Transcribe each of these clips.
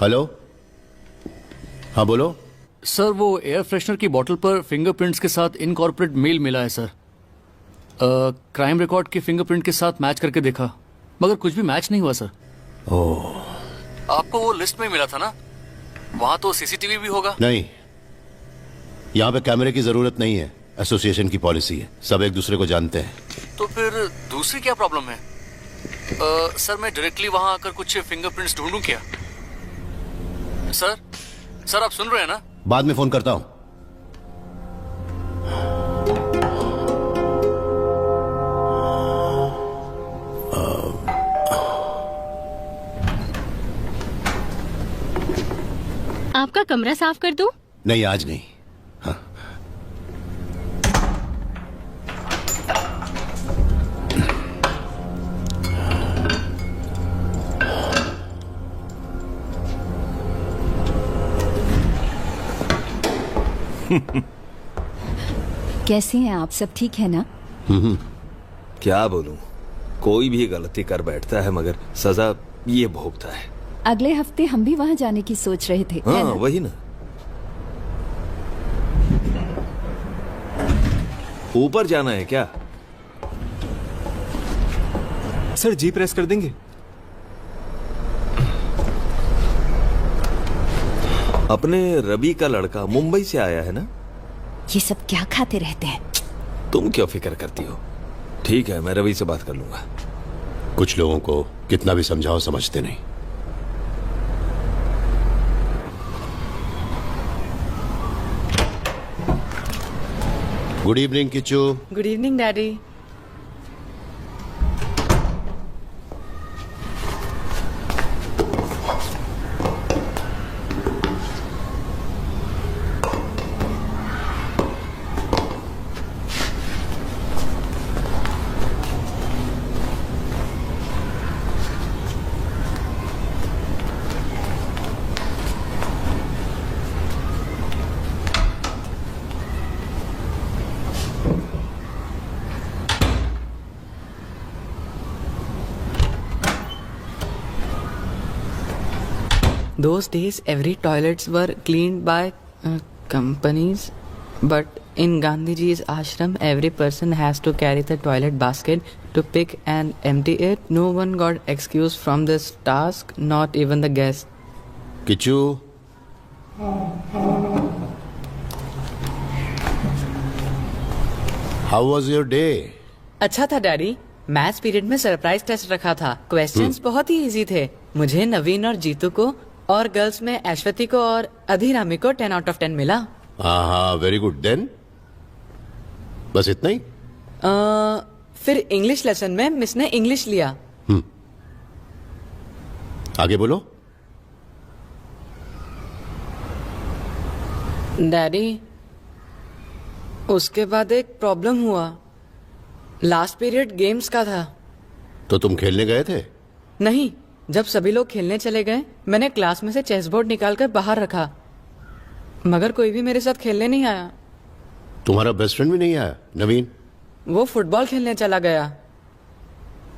Hello, हाँ बोलो। Sir वो एयर फ्रेशनर की बोतल पर फिंगरप्रिंट्स के साथ इनकॉर्पोरेट मेल मिला है सर। क्राइम रिकॉर्ड के फिंगरप्रिंट के साथ मैच करके देखा मगर कुछ भी मैच नहीं हुआ सर। ओह, आपको वो लिस्ट में मिला था ना, वहाँ तो सीसीटीवी भी होगा। नहीं, यहाँ पे कैमरे की जरूरत नहीं है, एसोसिएशन की पॉलिसी है, सब एक दूसरे को जानते हैं। तो फिर दूसरी क्या प्रॉब्लम है? सर मैं डायरेक्टली वहाँ आकर कुछ फिंगरप्रिंट्स ढूंढूं क्या? सर आप सुन रहे हैं ना? बाद में फोन करता हूँ। आपका कमरा साफ कर दूं? नहीं, आज नहीं। हाँ। कैसे हैं आप? सब ठीक है ना? क्या बोलूं, कोई भी गलती कर बैठता है मगर सजा ये भोगता है। अगले हफ्ते हम भी वहाँ जाने की सोच रहे थे। हाँ है ना? वही ना। ऊपर जाना है क्या? सर जी प्रेस कर देंगे? अपने रवि का लड़का मुंबई से आया है ना? ये सब क्या खाते रहते हैं? तुम क्यों फिक्र करती हो? ठीक है, मैं रवि से बात कर लूंगा। कुछ लोगों को कितना भी समझाओ समझते नहीं। Good evening Kichchu. Good evening daddy. Those days, every toilets were cleaned by companies, but in Gandhiji's ashram, every person has to carry the toilet basket to pick and empty it. No one got excused from this task, not even the guest. Kichchu, how was your day? अच्छा था daddy. Maths period में surprise test रखा था। Questions बहुत ही easy थे। मुझे, नवीन और जीतू को, और गर्ल्स में ऐश्वती को और अधिरामी को 10 out of 10 मिला। हाँ, वेरी गुड। देन बस इतना ही? फिर इंग्लिश लेसन में मिस ने इंग्लिश लिया। आगे बोलो। डैडी, उसके बाद एक प्रॉब्लम हुआ। लास्ट पीरियड गेम्स का था। तो तुम खेलने गए थे? नहीं, जब सभी लोग खेलने चले गए, मैंने क्लास में से चेस बोर्ड निकालकर बाहर रखा, मगर कोई भी मेरे साथ खेलने नहीं आया। तुम्हारा बेस्ट फ्रेंड भी नहीं आया, नवीन? वो फुटबॉल खेलने चला गया।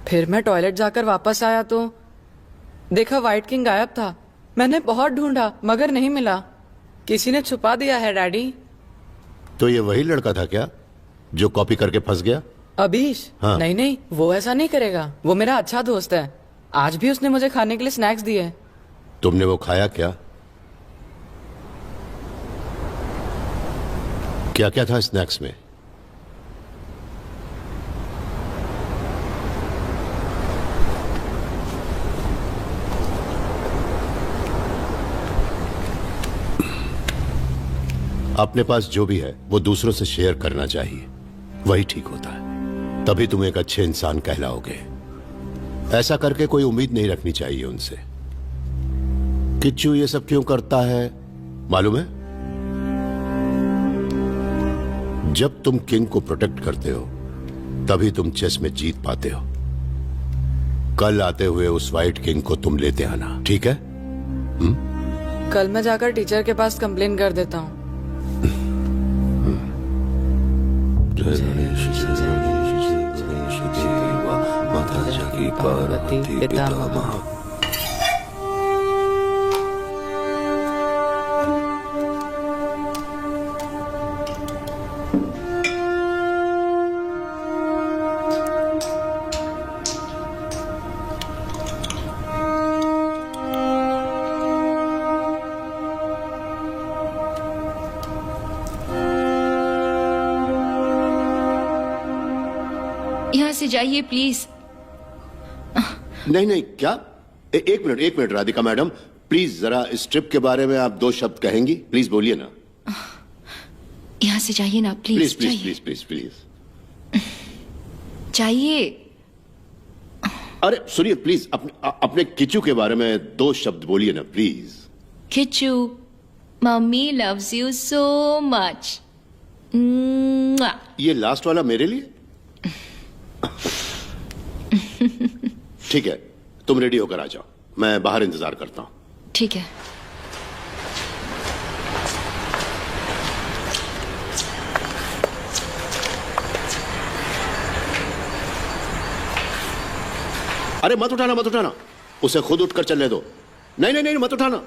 फिर मैं टॉयलेट जाकर वापस आया तो देखा व्हाइट किंग गायब था। मैंने बहुत ढूंढा मगर नहीं मिला। किसी ने छुपा दिया है डैडी। तो ये वही लड़का था क्या जो कॉपी करके फंस गया? अभीश? हाँ। नहीं, वो ऐसा नहीं करेगा। वो मेरा अच्छा दोस्त है। आज भी उसने मुझे खाने के लिए स्नैक्स दिए। तुमने वो खाया क्या? क्या क्या था स्नैक्स में? अपने पास जो भी है वो दूसरों से शेयर करना चाहिए, वही ठीक होता है। तभी तुम एक अच्छे इंसान कहलाओगे। ऐसा करके कोई उम्मीद नहीं रखनी चाहिए उनसे। किच्चू ये सब क्यों करता है मालूम है? जब तुम किंग को प्रोटेक्ट करते हो तभी तुम चेस में जीत पाते हो। कल आते हुए उस व्हाइट किंग को तुम लेते आना, ठीक है? कल मैं जाकर टीचर के पास कंप्लेन कर देता हूँ। पार्वती पितामह। यहाँ से जाइए प्लीज। नहीं नहीं, क्या? एक मिनट राधिका मैडम, प्लीज जरा इस ट्रिप के बारे में आप 2 शब्द कहेंगी? प्लीज बोलिए ना। यहाँ से जाइए ना please. Please please please please please. जाइए। अरे सुनिए प्लीज, अपने किचू के बारे में 2 शब्द बोलिए ना please. Kishu, mummy loves you so much. ये लास्ट वाला मेरे लिए? ठीक है, तुम रेडी होकर आ जाओ, मैं बाहर इंतजार करता हूं। ठीक है। अरे मत उठाना, उसे खुद उठकर चलने दो। नहीं नहीं नहीं, मत उठाना।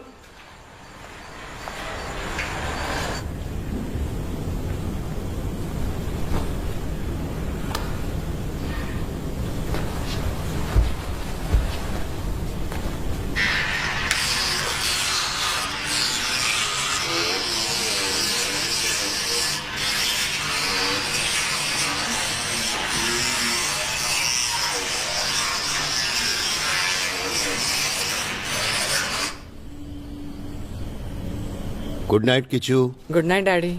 Good night Kishu. Good night daddy.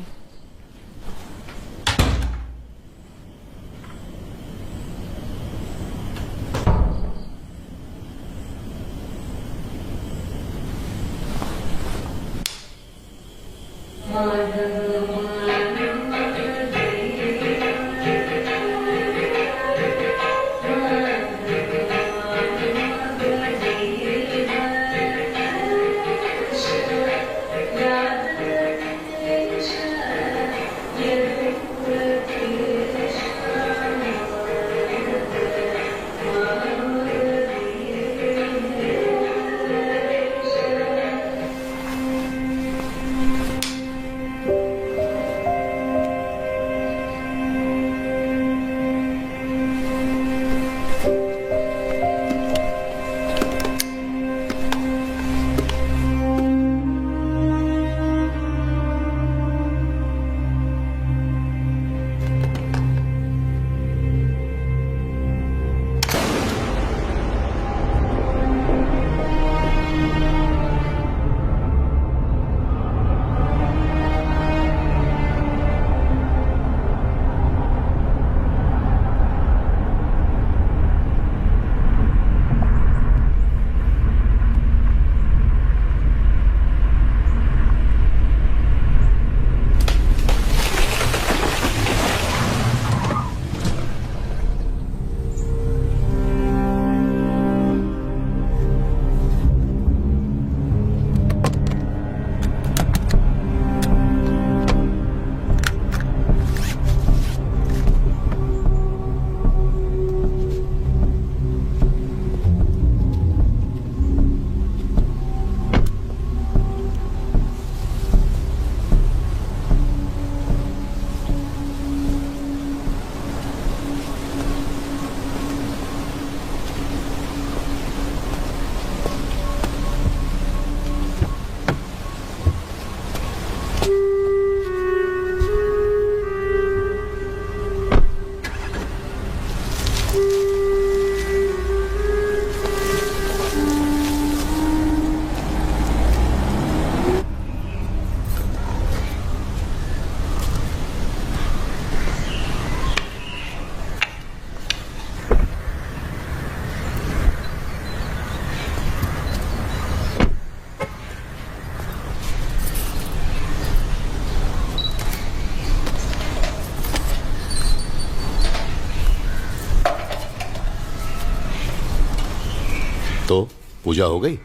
तो पूजा हो गई?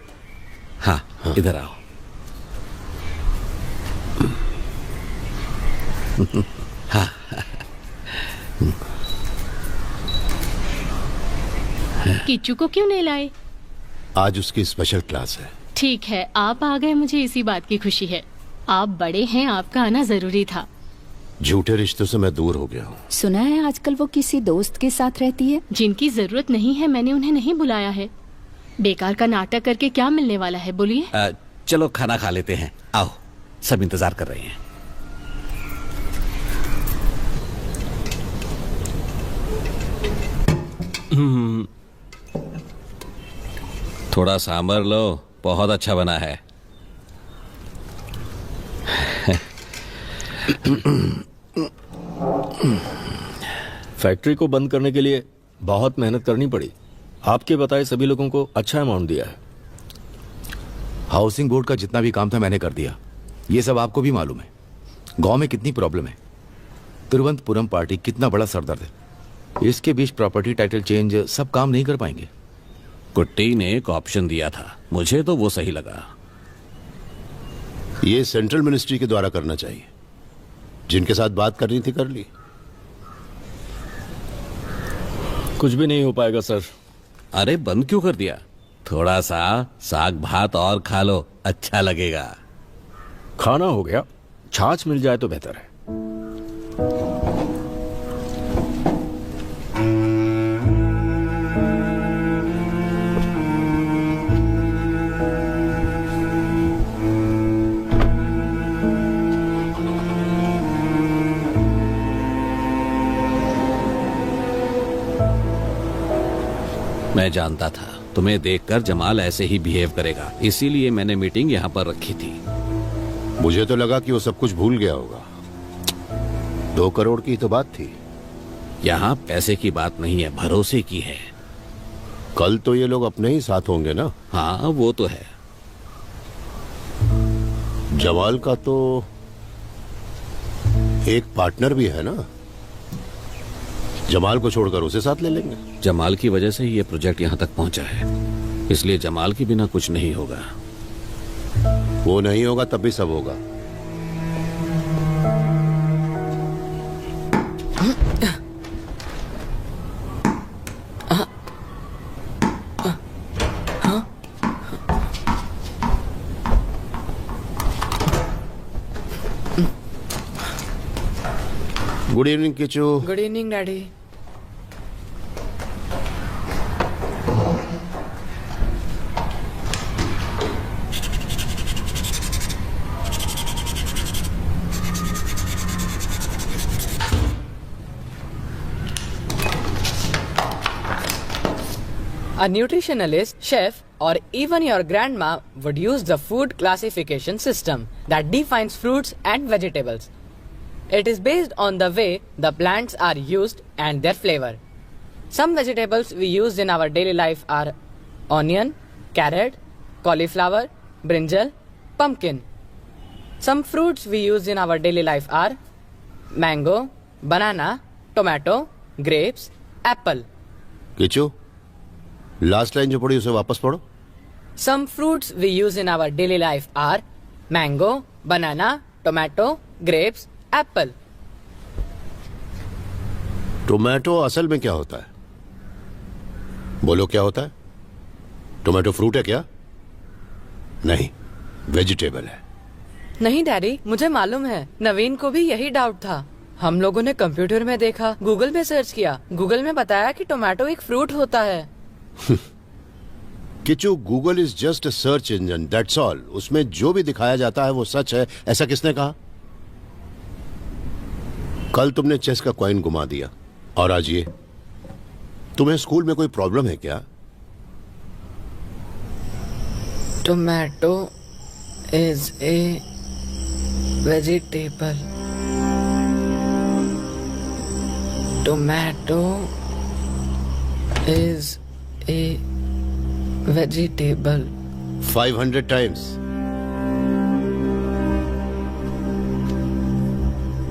हाँ, इधर आओ। किच्चू को क्यों नहीं लाए? आज उसकी स्पेशल क्लास है। ठीक है, आप आ गए, मुझे इसी बात की खुशी है। आप बड़े हैं, आपका आना जरूरी था। झूठे रिश्तों से मैं दूर हो गया हूँ। सुना है आजकल वो किसी दोस्त के साथ रहती है। जिनकी जरूरत नहीं है मैंने उन्हें नहीं बुलाया है। बेकार का नाटक करके क्या मिलने वाला है, बोलिए। चलो खाना खा लेते हैं, आओ, सब इंतजार कर रहे हैं। थोड़ा सांभर लो, बहुत अच्छा बना है। फैक्ट्री को बंद करने के लिए बहुत मेहनत करनी पड़ी। आपके बताए सभी लोगों को अच्छा अमाउंट दिया है। हाउसिंग बोर्ड का जितना भी काम था मैंने कर दिया। ये सब आपको भी मालूम है। गांव में कितनी प्रॉब्लम है। तिरुवनंतपुरम पार्टी कितना बड़ा सरदर्द है। इसके बीच प्रॉपर्टी टाइटल चेंज सब काम नहीं कर पाएंगे। कुट्टी ने एक ऑप्शन दिया था, मुझे तो वो सही लगा। ये सेंट्रल मिनिस्ट्री के द्वारा करना चाहिए। जिनके साथ बात करनी थी कर ली। कुछ भी नहीं हो पाएगा सर। अरे बंद क्यों कर दिया? थोड़ा सा साग भात और खा लो, अच्छा लगेगा। खाना हो गया, छाछ मिल जाए तो बेहतर है। मैं जानता था तुम्हें देखकर जमाल ऐसे ही बिहेव करेगा, इसीलिए मैंने मीटिंग यहाँ पर रखी थी। मुझे तो लगा कि वो सब कुछ भूल गया होगा। 2 करोड़ की तो बात थी। यहाँ पैसे की बात नहीं है, भरोसे की है। कल तो ये लोग अपने ही साथ होंगे ना? हाँ वो तो है। जमाल का तो एक पार्टनर भी है ना? जमाल को छोड़कर उसे साथ ले लेंगे। जमाल की वजह से ही ये प्रोजेक्ट यहाँ तक पहुंचा है, इसलिए जमाल के बिना कुछ नहीं होगा। वो नहीं होगा तब भी सब होगा। Good evening Kishu. Good evening daddy. A nutritionalist, chef, or even your grandma would use the food classification system that defines fruits and vegetables. It is based on the way the plants are used and their flavor. Some vegetables we use in our daily life are onion, carrot, cauliflower, brinjal, pumpkin. Some fruits we use in our daily life are mango, banana, tomato, grapes, apple. Kishu, last line जो पढ़ी उसे वापस पढ़ो। Some fruits we use in our daily life are mango, banana, tomato, grapes, apple. Tomato असल में क्या होता है? बोलो क्या होता है? टोमेटो फ्रूट है क्या? नहीं, वेजिटेबल है। नहीं डैडी, मुझे मालूम है। नवीन को भी यही डाउट था। हम लोगों ने कंप्यूटर में देखा, गूगल में सर्च किया, गूगल में बताया कि टोमेटो एक फ्रूट होता है। Kishu, Google is just a search engine, that's all. उसमें जो भी दिखाया जाता है वो सच है, ऐसा किसने कहा? कल तुमने चेस का कॉइन घुमा दिया और आज ये। तुम्हें स्कूल में कोई प्रॉब्लम है क्या? Tomato is a vegetable. Tomato is a vegetable. 500 times.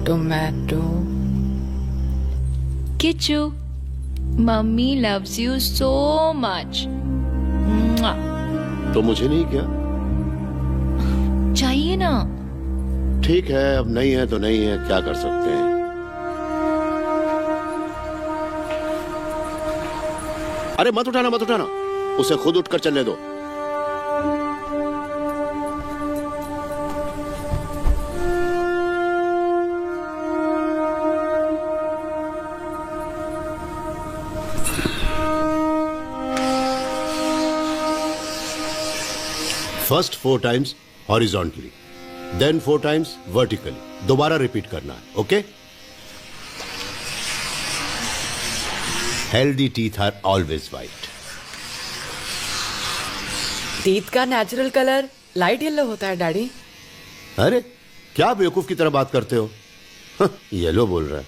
Tomato. Kichu, Mummy loves you so much. Mwah. तो मुझे नहीं क्या? चाहिए ना? ठीक है, अब नहीं है तो नहीं है, क्या कर सकते हैं। अरे मत उठाना, मत उठाना, उसे खुद उठकर चलने दो। First 4 times horizontally, then 4 times vertically. दोबारा रिपीट करना है. Okay? Healthy teeth are always white. Teeth का नेचुरल कलर लाइट येलो होता है डैडी. अरे क्या बेवकूफ की तरह बात करते हो? येलो बोल रहा है.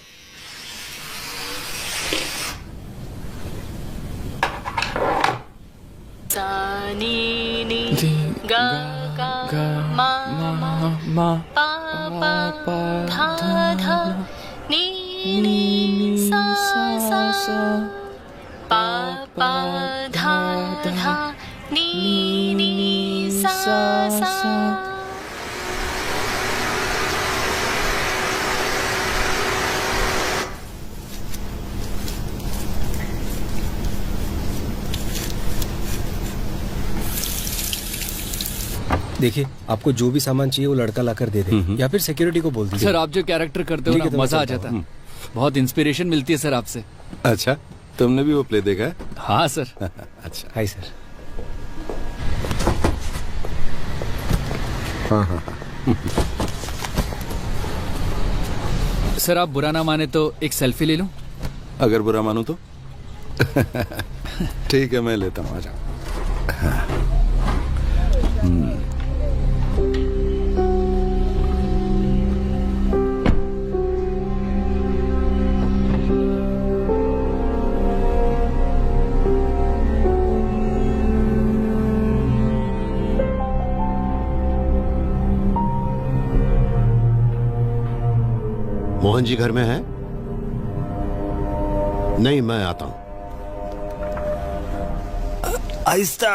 सा नी नी गा गा मा मा पा पा धा धा नी नी सा सा पा पा धा धा नी नी सा सा. देखिए, आपको जो भी सामान चाहिए वो लड़का लाकर दे दे, या फिर सिक्योरिटी को बोल दीजिए. सर आप जो कैरेक्टर करते हो ठीक ना, है, तो मैं मजा आ चलता जाता है. बहुत इंस्पिरेशन मिलती है सर आपसे. अच्छा, तुमने भी वो प्ले देखा है? हाँ सर. अच्छा. Hi sir. हाँ. सर आप बुरा ना माने तो एक सेल्फी ले लूं? अगर बुरा मानूं तो? ठीक है, मैं लेता हूँ. आ जाओ. मोहन जी घर में है? नहीं, मैं आता हूं. आहिस्ता.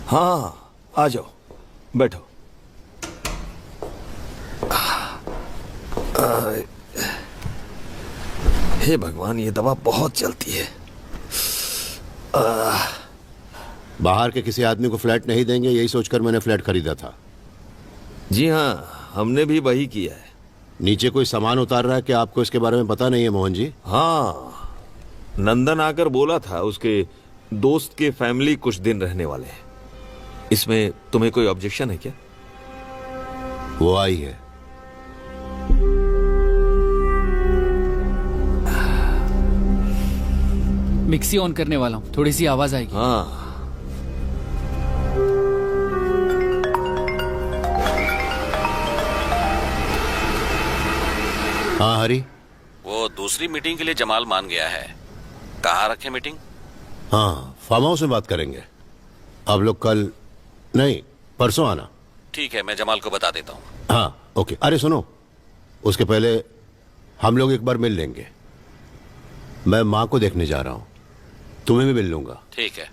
हाँ, आ जाओ, बैठो. हे भगवान, ये दवा बहुत चलती है. बाहर के किसी आदमी को फ्लैट नहीं देंगे, यही सोचकर मैंने फ्लैट खरीदा था. जी हाँ, हमने भी वही किया है. नीचे कोई सामान उतार रहा है कि आपको इसके बारे में पता नहीं है मोहन जी? हाँ, नंदन आकर बोला था उसके दोस्त के फैमिली कुछ दिन रहने वाले हैं. इसमें तुम्हें कोई ऑब्जेक्शन है क्या? वो आई है. मिक्सी ऑन करने वाला हूँ, थोड़ी सी आवाज आएगी. हाँ. हाँ हरी. वो दूसरी मीटिंग के लिए जमाल मान गया है. कहाँ रखे मीटिंग? हाँ, फार्म हाउस में बात करेंगे. आप लोग कल नहीं, परसों आना. ठीक है, मैं जमाल को बता देता हूँ. हाँ ओके. अरे सुनो, उसके पहले हम लोग एक बार मिल लेंगे. मैं माँ को देखने जा रहा हूँ, तुम्हें भी मिल लूंगा. ठीक है.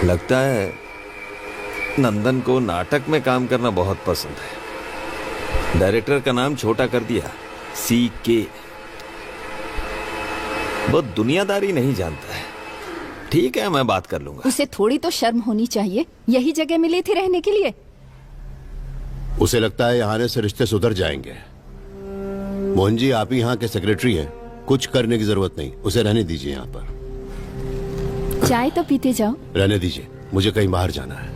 लगता है नंदन को नाटक में काम करना बहुत पसंद है. डायरेक्टर का नाम छोटा कर दिया, CK. वो दुनियादारी नहीं जानता है. ठीक है, मैं बात कर लूंगा. उसे थोड़ी तो शर्म होनी चाहिए. यही जगह मिली थी रहने के लिए. उसे लगता है यहाँ आने से रिश्ते सुधर जाएंगे. मोहन जी, आप ही यहाँ के सेक्रेटरी हैं, कुछ करने की जरूरत नहीं. उसे रहने दीजिए यहाँ पर. चाय तो पीते जाओ. रहने दीजिए, मुझे कहीं बाहर जाना है.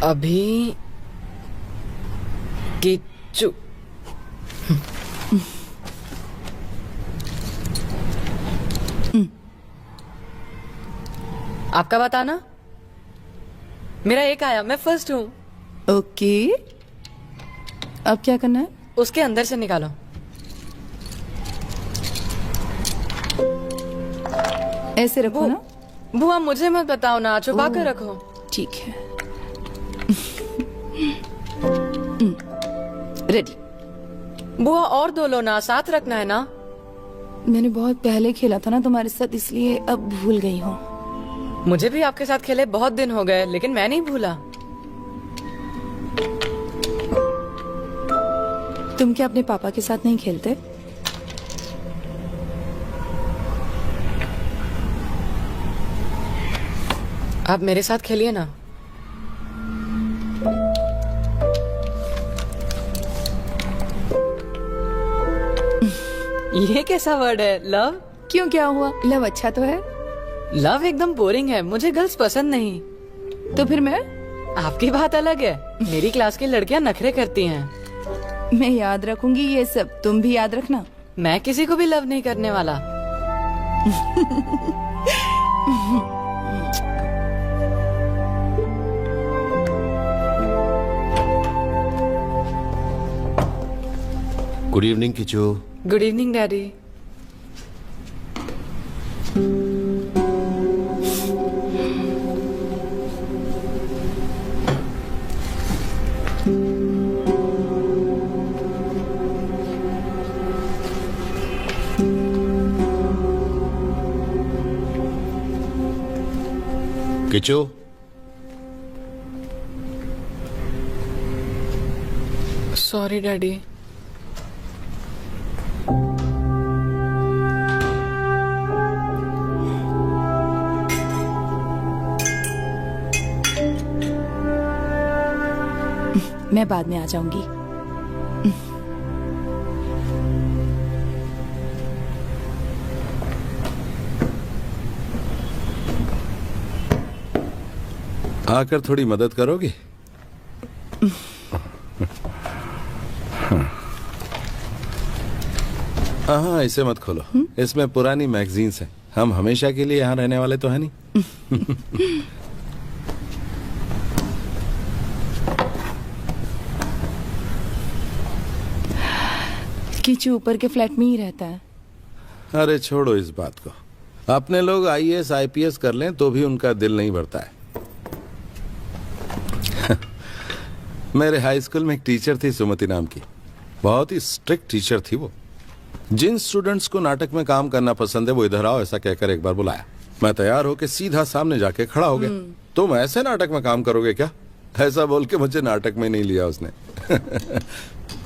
अभी किच्चू. आपका बताना. मेरा एक आया, मैं फर्स्ट हूँ. ओके, अब क्या करना है? उसके अंदर से निकालो. ऐसे रखो ना. बुआ मुझे मत बताओ ना, छुपा कर रखो. ठीक है. रेडी. बुआ और दो लो ना, साथ रखना है ना. मैंने बहुत पहले खेला था ना तुम्हारे साथ, इसलिए अब भूल गई हूँ। मुझे भी आपके साथ खेले बहुत दिन हो गए, लेकिन मैं नहीं भूला। तुम क्या अपने पापा के साथ नहीं खेलते? आप मेरे साथ खेलिए ना। ये कैसा वर्ड है, लव? क्यों, क्या हुआ? लव अच्छा तो है। लव एकदम बोरिंग है, मुझे गर्ल्स पसंद नहीं। तो फिर मैं? आपकी बात अलग है, मेरी क्लास की लड़कियां नखरे करती हैं। मैं याद रखूंगी ये सब, तुम भी याद रखना। मैं किसी को भी लव नहीं करने वाला। Good evening Kishu. Good evening daddy. Kishu, sorry daddy. मैं बाद में आ जाऊंगी। आकर थोड़ी मदद करोगी? हाँ, इसे मत खोलो। इसमें पुरानी मैगजीन्स हैं। हम हमेशा के लिए यहाँ रहने वाले तो है नहीं। किचू ऊपर के फ्लैट में ही रहता है। अरे छोड़ो इस बात को। अपने लोग आईएएस आईपीएस कर लें तो भी उनका दिल नहीं भरता है। मेरे हाई स्कूल में एक टीचर थी सुमति नाम की, बहुत ही स्ट्रिक्ट टीचर थी वो। जिन स्टूडेंट्स को नाटक में काम करना पसंद है वो इधर आओ ऐसा कहकर एक बार बुलाया। मैं तैयार होकर सीधा सामने जाके खड़ा हो गया। तुम ऐसे नाटक में काम करोगे क्या, ऐसा बोल के मुझे नाटक में नहीं लिया उसने।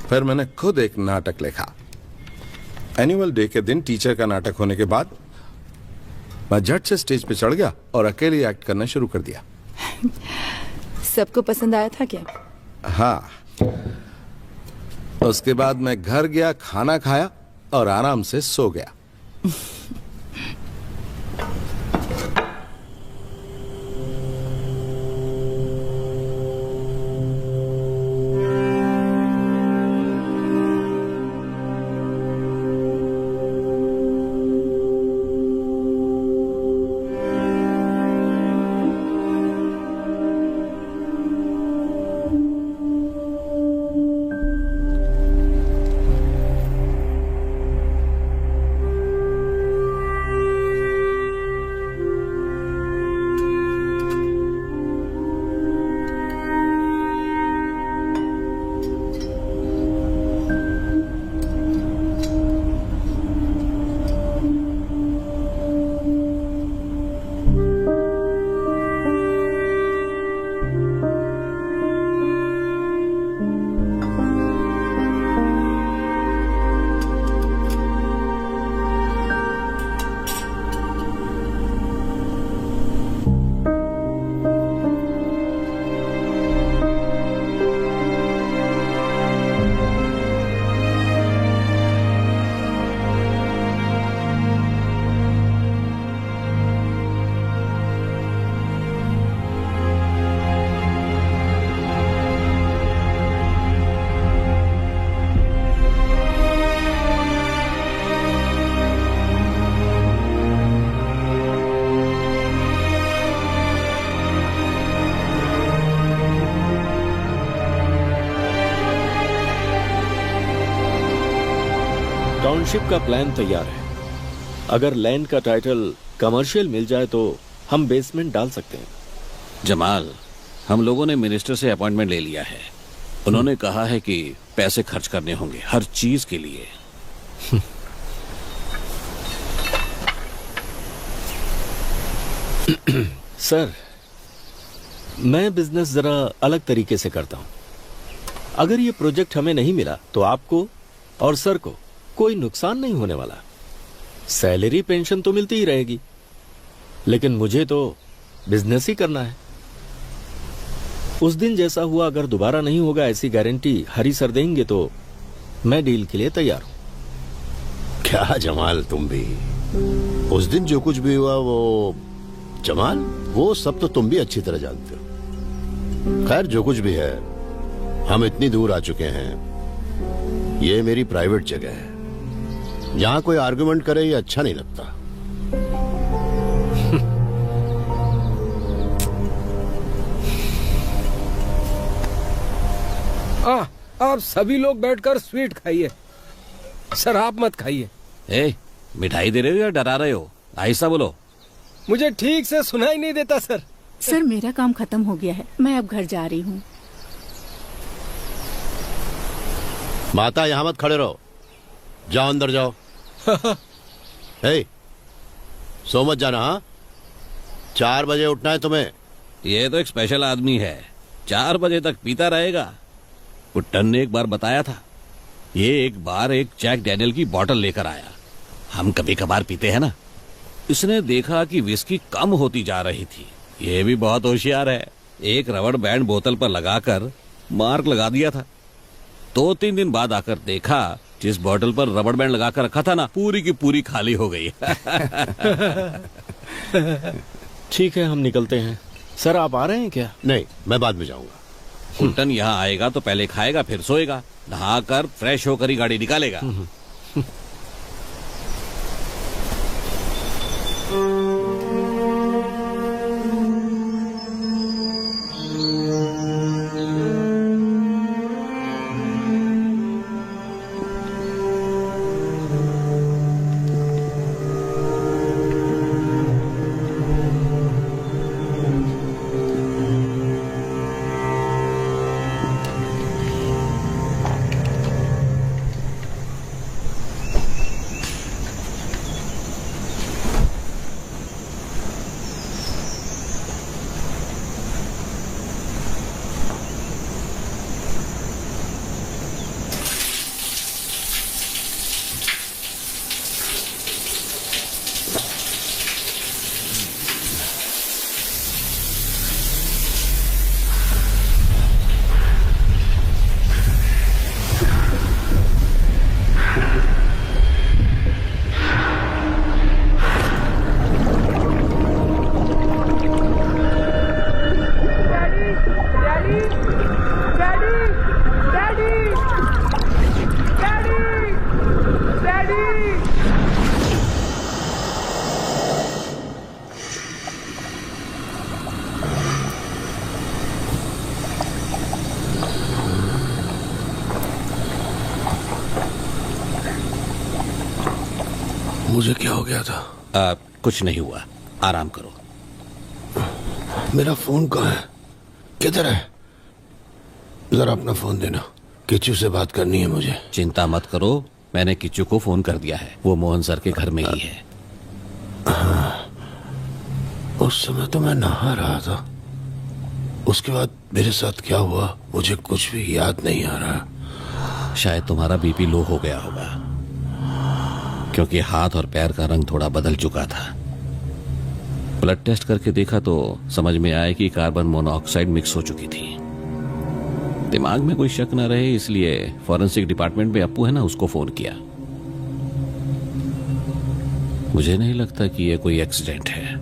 फिर मैंने खुद एक नाटक लिखा। एनुअल डे के दिन टीचर का नाटक होने के बाद मैं झट से स्टेज पे चढ़ गया और अकेले एक्ट करना शुरू कर दिया। सबको पसंद आया था क्या? हाँ। उसके बाद मैं घर गया, खाना खाया और आराम से सो गया। टाउनशिप का प्लान तैयार है। अगर लैंड का टाइटल कमर्शियल मिल जाए तो हम बेसमेंट डाल सकते हैं। जमाल, हम लोगों ने मिनिस्टर से अपॉइंटमेंट ले लिया है। उन्होंने कहा है कि पैसे खर्च करने होंगे हर चीज के लिए। सर, मैं बिजनेस जरा अलग तरीके से करता हूं। अगर ये प्रोजेक्ट हमें नहीं मिला तो आपको और सर को कोई नुकसान नहीं होने वाला। सैलरी पेंशन तो मिलती ही रहेगी, लेकिन मुझे तो बिजनेस ही करना है। उस दिन जैसा हुआ अगर दोबारा नहीं होगा, ऐसी गारंटी हरी सर देंगे तो मैं डील के लिए तैयार हूं। क्या जमाल, तुम भी उस दिन जो कुछ भी हुआ वो जमाल, वो सब तो तुम भी अच्छी तरह जानते हो। खैर जो कुछ भी है, हम इतनी दूर आ चुके हैं। ये मेरी प्राइवेट जगह है, यहां कोई आर्गुमेंट करे ये अच्छा नहीं लगता। आप सभी लोग बैठकर स्वीट खाइए, शराब मत खाइए। ए, मिठाई दे रहे हो या डरा रहे हो? ऐसा बोलो। मुझे ठीक से सुनाई नहीं देता सर। सर मेरा काम खत्म हो गया है, मैं अब घर जा रही हूँ। माता यहां मत खड़े रहो, जाओ अंदर जाओ। हे, सो मत जाना। हाँ, 4 बजे उठना है तुम्हें। ये तो एक स्पेशल आदमी है, 4 बजे तक पीता रहेगा। कुट्टन ने एक बार बताया था, ये एक बार एक जैक डैनियल की बोतल लेकर आया। हम कभी कभार पीते हैं ना। इसने देखा कि विस्की कम होती जा रही थी। ये भी बहुत होशियार है, एक रबड़ बैंड बोतल पर लगाकर मार्क लगा दिया था। 2-3 दिन बाद आकर देखा, जिस बोतल पर रबड़ बैंड लगाकर रखा था ना, पूरी की पूरी खाली हो गई। ठीक है, हम निकलते हैं। सर आप आ रहे हैं क्या? नहीं, मैं बाद में जाऊंगा। कुट्टन यहाँ आएगा तो पहले खाएगा, फिर सोएगा, नहाकर फ्रेश होकर ही गाड़ी निकालेगा। मुझे क्या हो गया था? कुछ नहीं हुआ, आराम करो। मेरा फोन कहाँ है? किधर है? जरा अपना फोन देना, किच्चू से बात करनी है मुझे। चिंता मत करो, मैंने किच्चू को फोन कर दिया है, वो मोहन सर के घर में ही है। हाँ, उस समय तो मैं नहा रहा था। उसके बाद मेरे साथ क्या हुआ मुझे कुछ भी याद नहीं आ रहा। शायद तुम्हारा बीपी लो हो गया होगा, क्योंकि हाथ और पैर का रंग थोड़ा बदल चुका था। ब्लड टेस्ट करके देखा तो समझ में आया कि कार्बन मोनोऑक्साइड मिक्स हो चुकी थी। दिमाग में कोई शक न रहे इसलिए फॉरेंसिक डिपार्टमेंट में अप्पू है ना, उसको फोन किया। मुझे नहीं लगता कि यह कोई एक्सीडेंट है।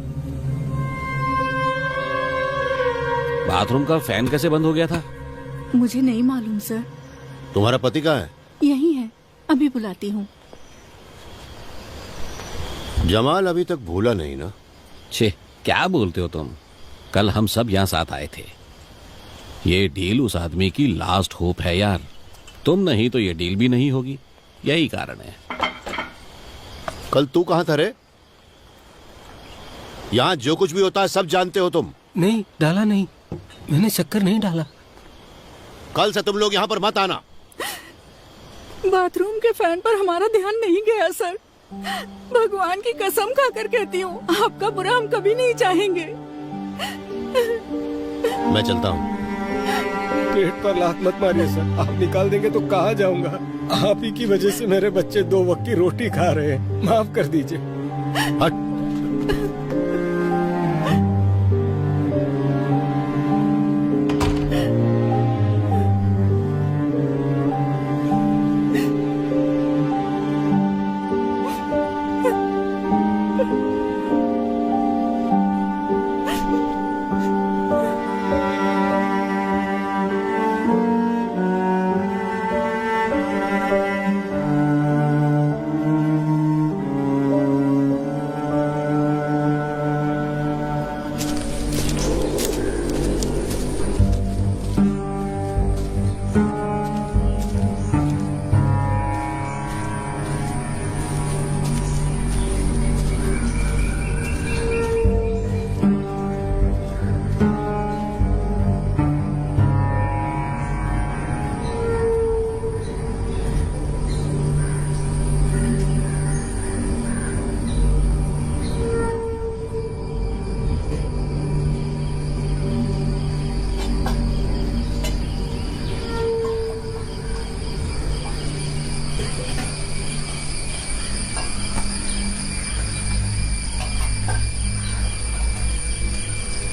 बाथरूम का फैन कैसे बंद हो गया था? मुझे नहीं मालूम सर। तुम्हारा पति कहाँ है? यही है, अभी बुलाती हूँ। जमाल अभी तक भूला नहीं ना? छे, क्या बोलते हो तुम? कल हम सब यहाँ साथ आए थे। ये डील उस आदमी की लास्ट होप है यार। तुम नहीं तो ये डील भी नहीं होगी, यही कारण है। कल तू कहाँ था रे? यहाँ जो कुछ भी होता है सब जानते हो तुम। नहीं, डाला नहीं, मैंने शक्कर नहीं डाला। कल से तुम लोग यहाँ पर मत आना। बाथरूम के फैन पर हमारा ध्यान नहीं गया सर। भगवान की कसम खाकर कहती हूँ, आपका बुरा हम कभी नहीं चाहेंगे। मैं चलता हूँ। पेट पर लात मत मारिए सर, आप निकाल देंगे तो कहाँ जाऊंगा। आप ही की वजह से मेरे बच्चे 2 वक्त की रोटी खा रहे हैं, माफ कर दीजिए। हट।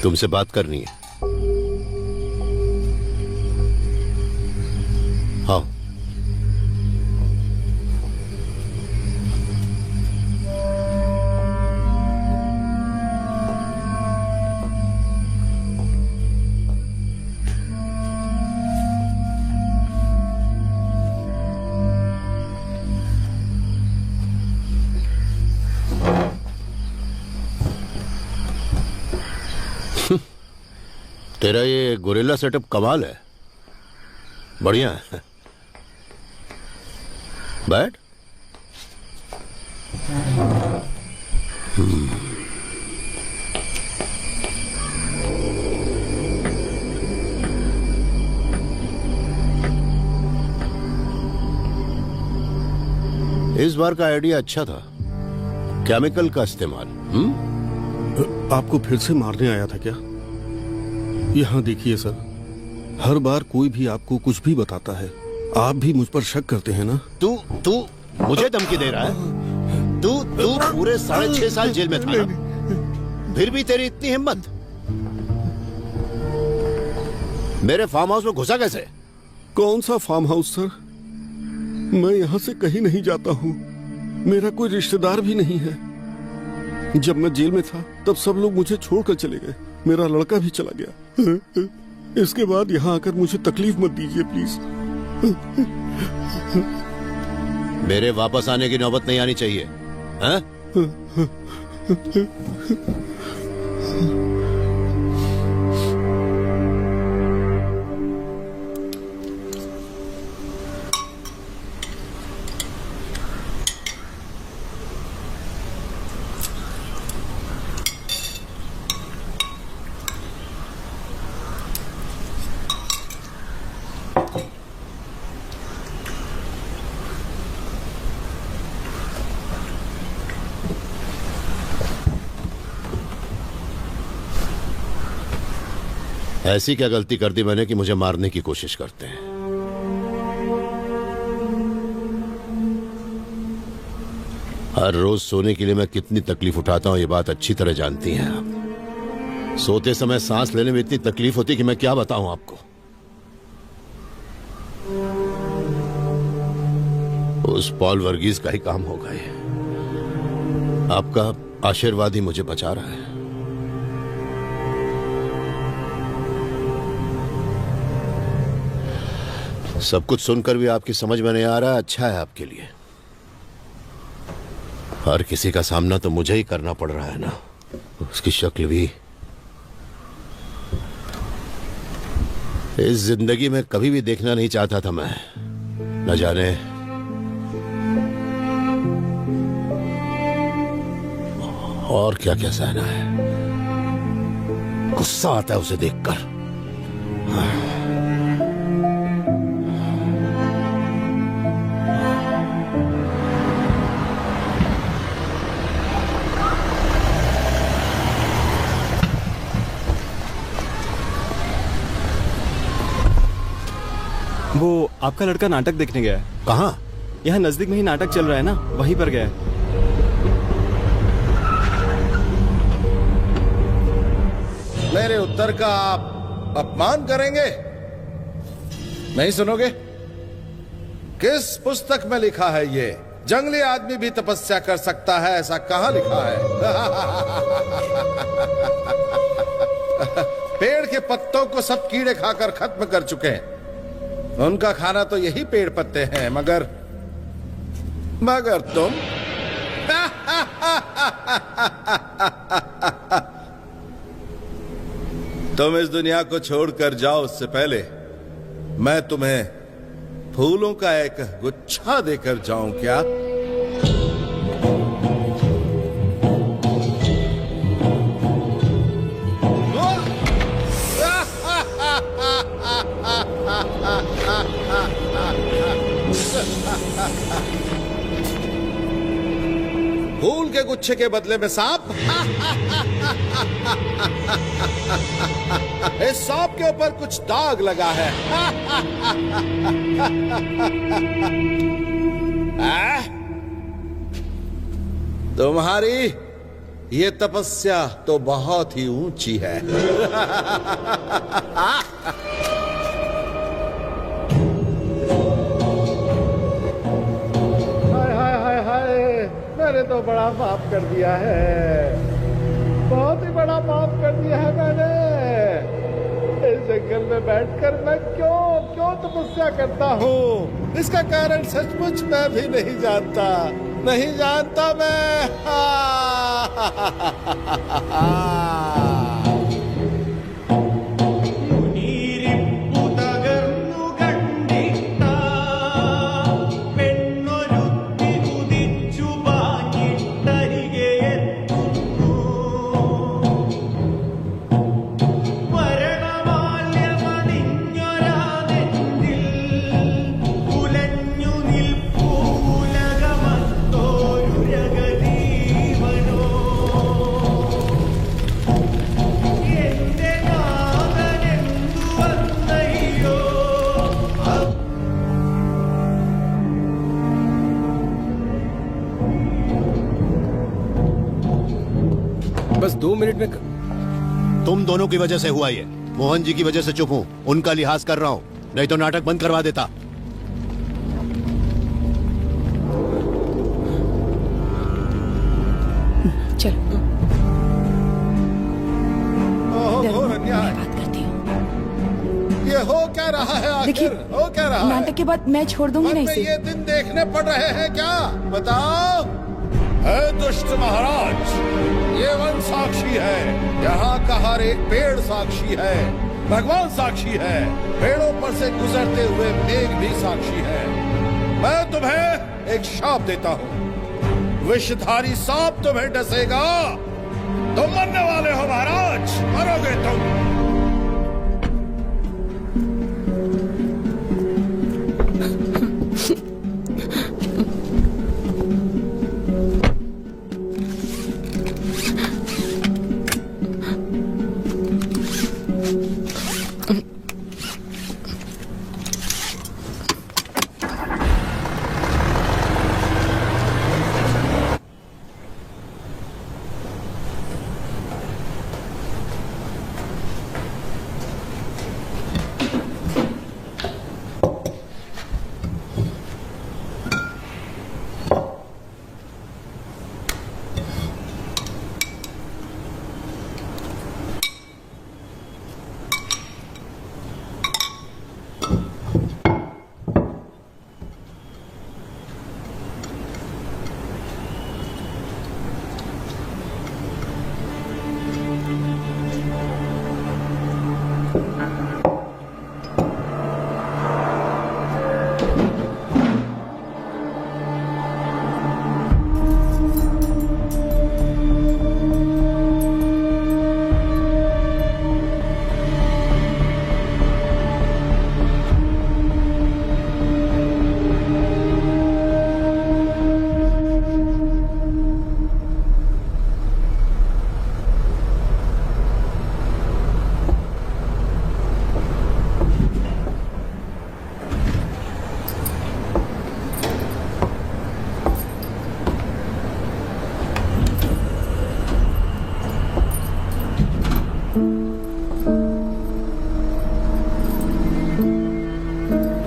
तुमसे बात करनी है। हाँ। तेरा ये गोरिल्ला सेटअप कमाल है, बढ़िया है। बैठ। इस बार का आइडिया अच्छा था, केमिकल का इस्तेमाल। आपको फिर से मारने आया था क्या? यहाँ देखिए सर, हर बार कोई भी आपको कुछ भी बताता है, आप भी मुझ पर शक करते हैं ना? तू मुझे धमकी दे रहा है? तू पूरे 6.5 साल जेल में था ना? फिर भी तेरी इतनी हिम्मत? मेरे फार्म हाउस में घुसा कैसे? कौन सा फार्म हाउस सर? मैं यहाँ से कहीं नहीं जाता हूँ, मेरा कोई रिश्तेदार भी नहीं है। जब मैं जेल में था तब सब लोग मुझे छोड़कर चले गए, मेरा लड़का भी चला गया। इसके बाद यहाँ आकर मुझे तकलीफ मत दीजिए प्लीज। मेरे वापस आने की नौबत नहीं आनी चाहिए, हाँ? ऐसी क्या गलती कर दी मैंने कि मुझे मारने की कोशिश करते हैं? हर रोज सोने के लिए मैं कितनी तकलीफ उठाता हूं, ये बात अच्छी तरह जानती हैं आप। सोते समय सांस लेने में इतनी तकलीफ होती कि मैं क्या बताऊं आपको। उस पॉल वर्गीज का ही काम होगा ये। आपका आशीर्वाद ही मुझे बचा रहा है। सब कुछ सुनकर भी आपकी समझ में नहीं आ रहा, अच्छा है आपके लिए। हर किसी का सामना तो मुझे ही करना पड़ रहा है ना। उसकी शक्ल भी इस जिंदगी में कभी भी देखना नहीं चाहता था मैं। न जाने और क्या क्या सहना है। गुस्सा आता है उसे देखकर। वो आपका लड़का नाटक देखने गया है। कहाँ? यहाँ नजदीक में ही नाटक चल रहा है ना, वहीं पर गया है। मेरे उत्तर का आप अपमान करेंगे? नहीं सुनोगे? किस पुस्तक में लिखा है ये? जंगली आदमी भी तपस्या कर सकता है, ऐसा कहाँ लिखा है? पेड़ के पत्तों को सब कीड़े खाकर खत्म कर चुके हैं। उनका खाना तो यही पेड़ पत्ते हैं, मगर तुम तुम इस दुनिया को छोड़कर जाओ उससे पहले मैं तुम्हें फूलों का एक गुच्छा देकर जाऊं क्या? फूल के गुच्छे के बदले में सांप? इस सांप के ऊपर कुछ दाग लगा है। तुम्हारी ये तपस्या तो बहुत ही ऊंची है। मैंने तो बड़ा पाप कर दिया है, बहुत ही बड़ा पाप कर दिया है मैंने। इस जंगल में बैठकर मैं क्यों तपस्या करता हूँ, इसका कारण सचमुच मैं भी नहीं जानता मैं। बस 2 मिनट में। तुम दोनों की वजह से हुआ ये। मोहन जी की वजह से चुप हूँ, उनका लिहाज कर रहा हूँ, नहीं तो नाटक बंद करवा देता। चल बात करती हूँ। ये हो क्या रहा है आखिर? देखिए, हो क्या रहा है? नाटक के बाद मैं छोड़ दूंगी ना हमें इसे। ये दिन देखने पड़ रहे हैं क्या? बताओ। है दुष्ट महाराज, ये वन साक्षी है, यहाँ का हर एक पेड़ साक्षी है, भगवान साक्षी है, पेड़ों पर से गुजरते हुए मेघ भी साक्षी है। मैं तुम्हें एक शाप देता हूँ, विषधारी सांप तुम्हें डसेगा, तुम मरने वाले हो महाराज, मरोगे तुम।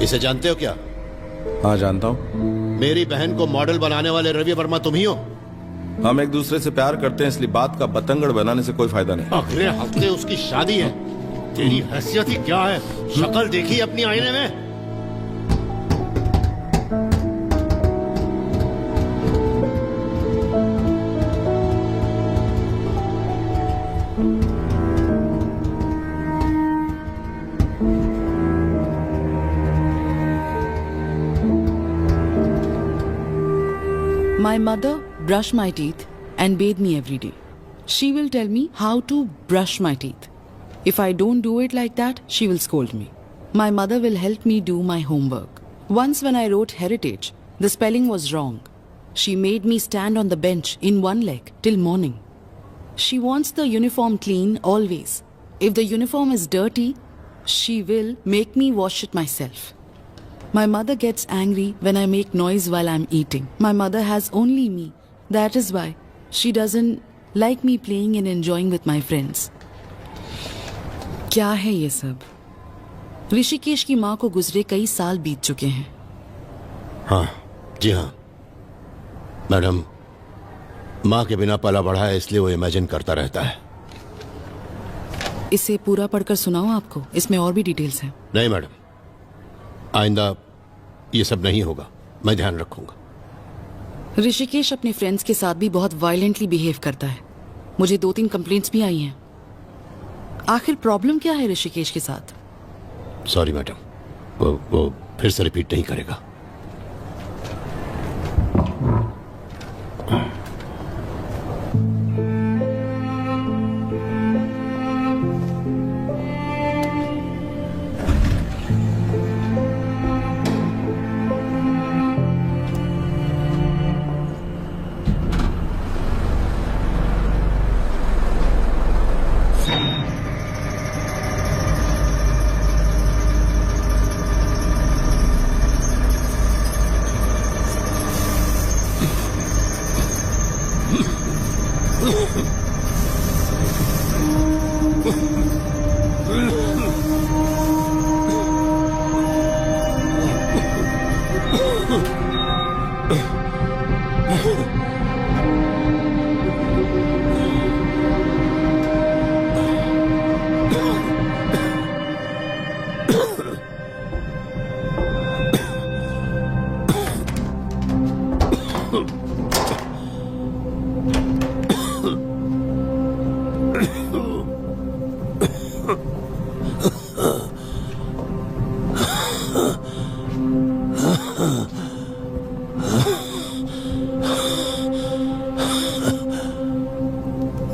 इसे जानते हो क्या? हाँ जानता हूँ। मेरी बहन को मॉडल बनाने वाले रवि वर्मा तुम ही हो? हम एक दूसरे से प्यार करते हैं, इसलिए बात का बतंगड़ बनाने से कोई फायदा नहीं। अगले हफ्ते उसकी शादी है। तेरी हैसियत ही क्या है? शक्ल देखी अपनी आईने में? My mother brushed my teeth and bathed me every day. She will tell me how to brush my teeth. If I don't do it like that, she will scold me. My mother will help me do my homework. Once when I wrote heritage, the spelling was wrong. She made me stand on the bench in one leg till morning. She wants the uniform clean always. If the uniform is dirty, she will make me wash it myself. My mother gets angry when I make noise while I'm eating. My mother has only me. That is why she doesn't like me playing and enjoying with my friends. क्या है ये सब? ऋषिकेश की माँ को गुजरे कई साल बीत चुके हैं। हाँ, जी हाँ मैडम, माँ के बिना पला बढ़ा है, इसलिए वो इमेजिन करता रहता है। इसे पूरा पढ़कर सुनाऊं आपको? इसमें और भी डिटेल्स हैं। नहीं मैडम, आइंदा ये सब नहीं होगा, मैं ध्यान रखूंगा। ऋषिकेश अपने फ्रेंड्स के साथ भी बहुत वायलेंटली बिहेव करता है। मुझे 2-3 कंप्लेंट्स भी आई हैं। आखिर प्रॉब्लम क्या है ऋषिकेश के साथ? सॉरी मैडम, वो फिर से रिपीट नहीं करेगा।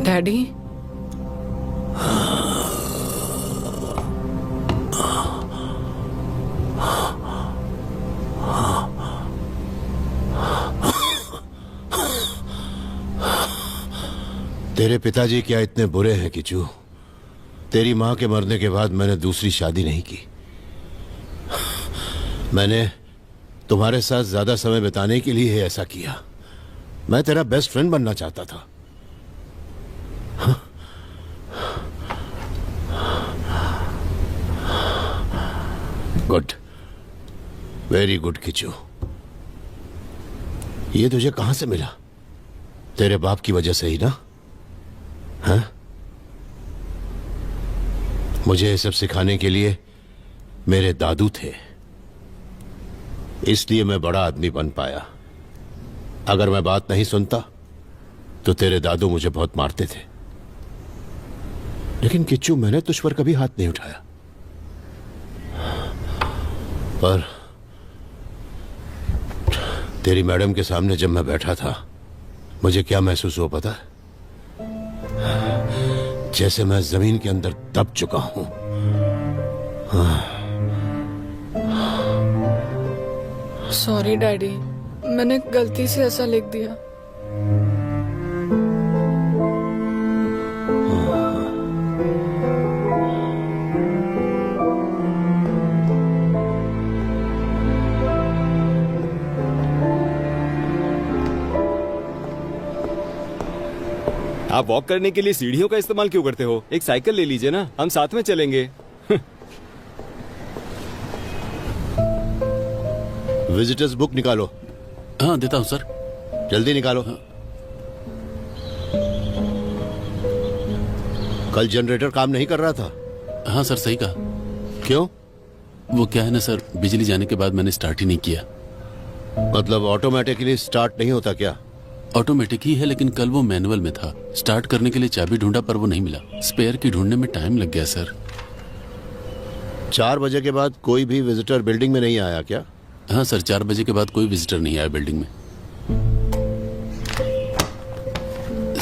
डैडी, तेरे पिताजी क्या इतने बुरे हैं किचू? तेरी माँ के मरने के बाद मैंने दूसरी शादी नहीं की। मैंने तुम्हारे साथ ज्यादा समय बिताने के लिए ऐसा किया। मैं तेरा बेस्ट फ्रेंड बनना चाहता था। Good, very good Kishu. ये तुझे कहां से मिला? तेरे बाप की वजह से ही ना? हाँ? मुझे ये सब सिखाने के लिए मेरे दादू थे, इसलिए मैं बड़ा आदमी बन पाया। अगर मैं बात नहीं सुनता तो तेरे दादू मुझे बहुत मारते थे। लेकिन किच्चू, मैंने तुझ पर कभी हाथ नहीं उठाया। पर तेरी मैडम के सामने जब मैं बैठा था, मुझे क्या महसूस हुआ पता है? जैसे मैं जमीन के अंदर दब चुका हूं। सॉरी डैडी, मैंने गलती से ऐसा लिख दिया। आप वॉक करने के लिए सीढ़ियों का इस्तेमाल क्यों करते हो? एक साइकिल ले लीजिए ना, हम साथ में चलेंगे। विजिटर्स बुक निकालो। हाँ देता हूँ सर। जल्दी निकालो। कल जनरेटर काम नहीं कर रहा था? हाँ सर सही कहा। क्यों? वो क्या है ना सर, बिजली जाने के बाद मैंने स्टार्ट ही नहीं किया। मतलब ऑटोमेटिकली स्टार्ट नहीं होता क्या? ऑटोमेटिक ही है, लेकिन कल वो मैनुअल में था। स्टार्ट करने के लिए चाबी ढूंढा पर वो नहीं मिला। स्पेयर की ढूंढने में टाइम लग गया सर। 4 बजे के बाद कोई भी विजिटर बिल्डिंग में नहीं आया क्या? हाँ सर, 4 बजे के बाद कोई विजिटर नहीं आया बिल्डिंग में।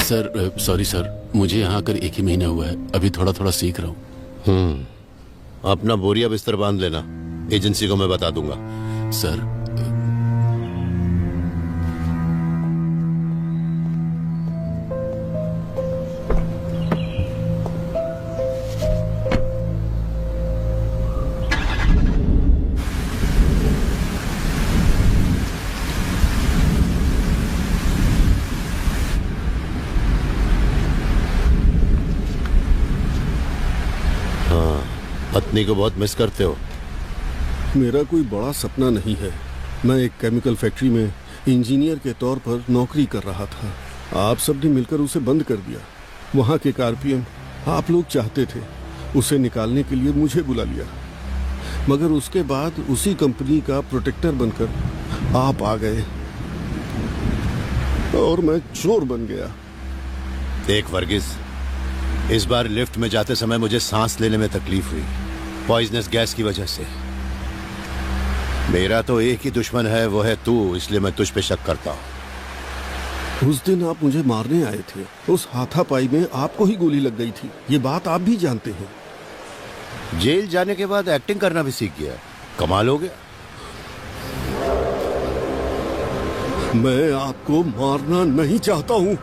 सर सॉरी सर, मुझे यहाँ आकर 1 ही महीना हुआ है। अभी थोड़ा थोड़ा सीख रहा हूँ। अपना बोरिया बिस्तर बांध लेना, एजेंसी को मैं बता दूंगा। सर पत्नी को बहुत मिस करते हो? मेरा कोई बड़ा सपना नहीं है। मैं एक केमिकल फैक्ट्री में इंजीनियर के तौर पर नौकरी कर रहा था। आप सबने मिलकर उसे बंद कर दिया। वहाँ के आरपीएम आप लोग चाहते थे, उसे निकालने के लिए मुझे बुला लिया। मगर उसके बाद उसी कंपनी का प्रोटेक्टर बनकर आप आ गए और मैं चोर बन गया। देख वर्गीस, इस बार लिफ्ट में जाते समय मुझे सांस लेने में तकलीफ हुई, पॉइजनस गैस की वजह से। मेरा तो एक ही दुश्मन है, वो है तू, इसलिए मैं तुझ पे शक करता हूँ। उस दिन आप मुझे मारने आए थे। उस हाथापाई में आपको ही गोली लग गई थी। ये बात आप भी जानते हैं। जेल जाने के बाद एक्टिंग करना भी सीख गया, कमाल हो गया। मैं आपको मारना नहीं चाहता हूँ।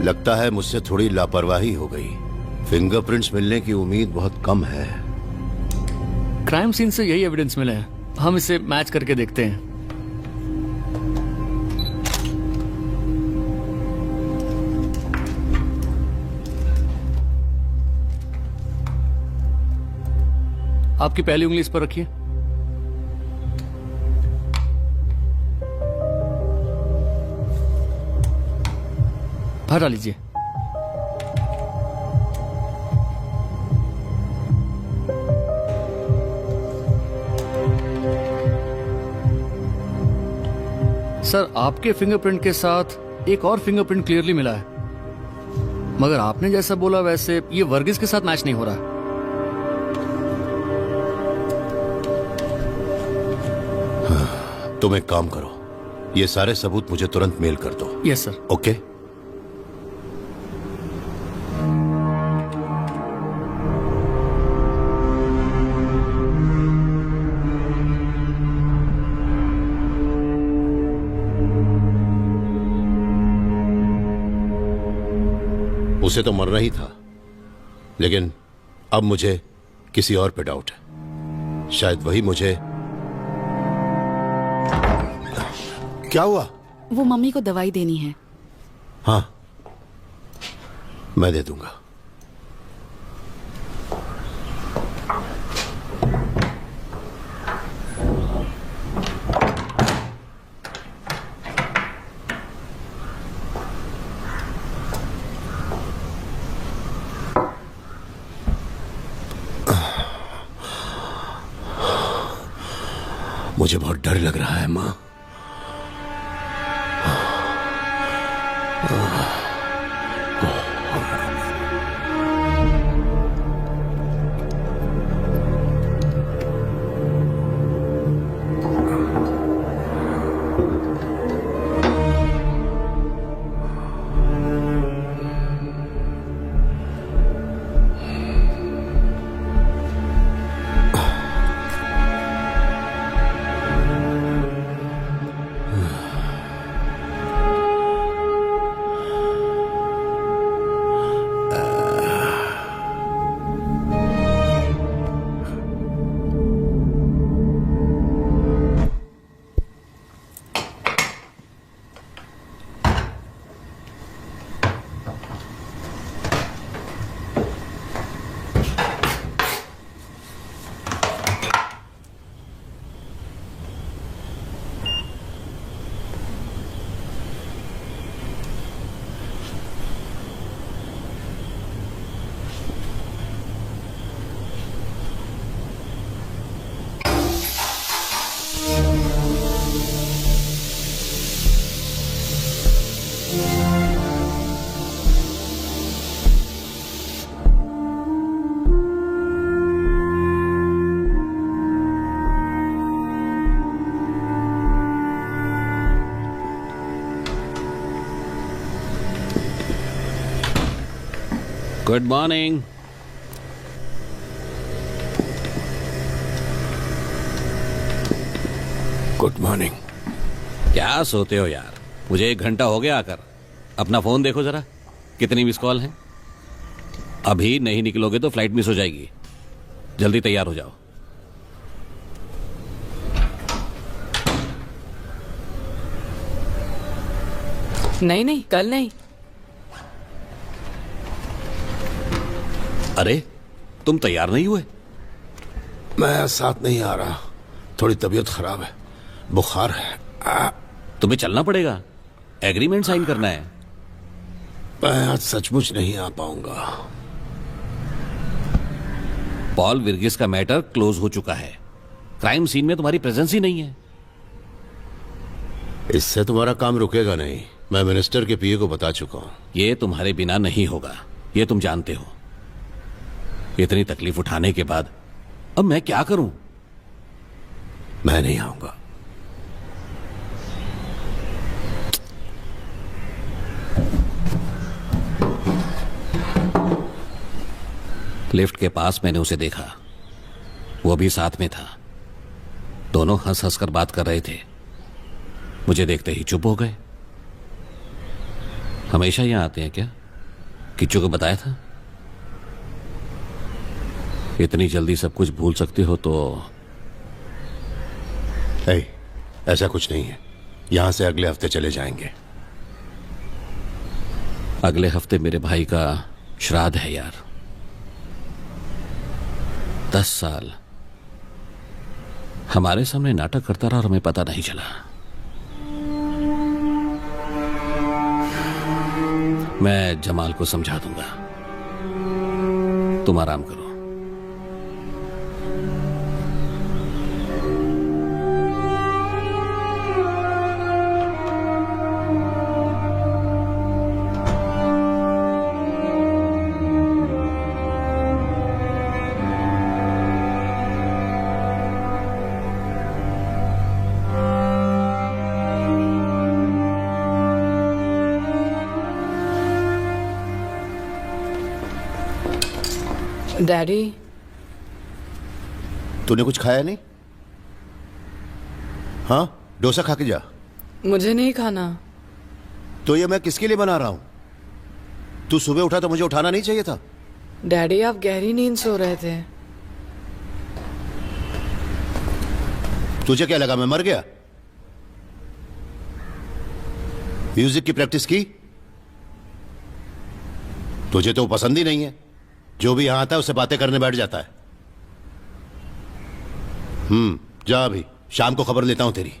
लगता है मुझसे थोड़ी लापरवाही हो गई। फिंगरप्रिंट्स मिलने की उम्मीद बहुत कम है। क्राइम सीन से यही एविडेंस मिले हैं, हम इसे मैच करके देखते हैं। आपकी पहली उंगली इस पर रखिए। हटा लीजिए। सर, आपके फिंगरप्रिंट के साथ एक और फिंगरप्रिंट क्लियरली मिला है, मगर आपने जैसा बोला वैसे ये वर्गीस के साथ मैच नहीं हो रहा। तुम एक काम करो, ये सारे सबूत मुझे तुरंत मेल कर दो। Yes sir. ओके। उसे तो मरना ही था, लेकिन अब मुझे किसी और पे डाउट है। शायद वही मुझे। क्या हुआ? वो मम्मी को दवाई देनी है। हाँ, मैं दे दूंगा। मुझे बहुत डर लग रहा है माँ। Good morning. Good morning. क्या सोते हो यार? मुझे 1 घंटा हो गया आकर। अपना फोन देखो जरा, कितनी मिस कॉल है। अभी नहीं निकलोगे तो फ्लाइट मिस हो जाएगी। जल्दी तैयार हो जाओ। नहीं नहीं, कल नहीं। अरे तुम तैयार नहीं हुए? मैं साथ नहीं आ रहा, थोड़ी तबीयत खराब है, बुखार है। तुम्हें चलना पड़ेगा, एग्रीमेंट साइन करना है। मैं आज सचमुच नहीं आ पाऊंगा। पॉल विर्गिस का मैटर क्लोज हो चुका है। क्राइम सीन में तुम्हारी प्रेजेंस ही नहीं है। इससे तुम्हारा काम रुकेगा नहीं। मैं मिनिस्टर के पीए को बता चुका हूं। ये तुम्हारे बिना नहीं होगा, ये तुम जानते हो। इतनी तकलीफ उठाने के बाद अब मैं क्या करूं? मैं नहीं आऊंगा। लिफ्ट के पास मैंने उसे देखा, वो भी साथ में था। दोनों हंस हंस कर बात कर रहे थे। मुझे देखते ही चुप हो गए। हमेशा यहां आते हैं क्या? किच्चू को बताया था? इतनी जल्दी सब कुछ भूल सकते हो तो? ऐसा कुछ नहीं है। यहां से अगले हफ्ते चले जाएंगे। अगले हफ्ते मेरे भाई का श्राद्ध है यार। 10 साल हमारे सामने नाटक करता रहा और हमें पता नहीं चला। मैं जमाल को समझा दूंगा। तुम आराम करो। डैडी, तूने कुछ खाया नहीं? हाँ, डोसा खा के जा। मुझे नहीं खाना। तो ये मैं किसके लिए बना रहा हूं? तू सुबह उठा तो मुझे उठाना नहीं चाहिए था? डैडी, आप गहरी नींद सो रहे थे। तुझे क्या लगा मैं मर गया? म्यूजिक की प्रैक्टिस की? तुझे तो पसंद ही नहीं है। जो भी यहां आता है उससे बातें करने बैठ जाता है। जा अभी, शाम को खबर लेता हूं तेरी।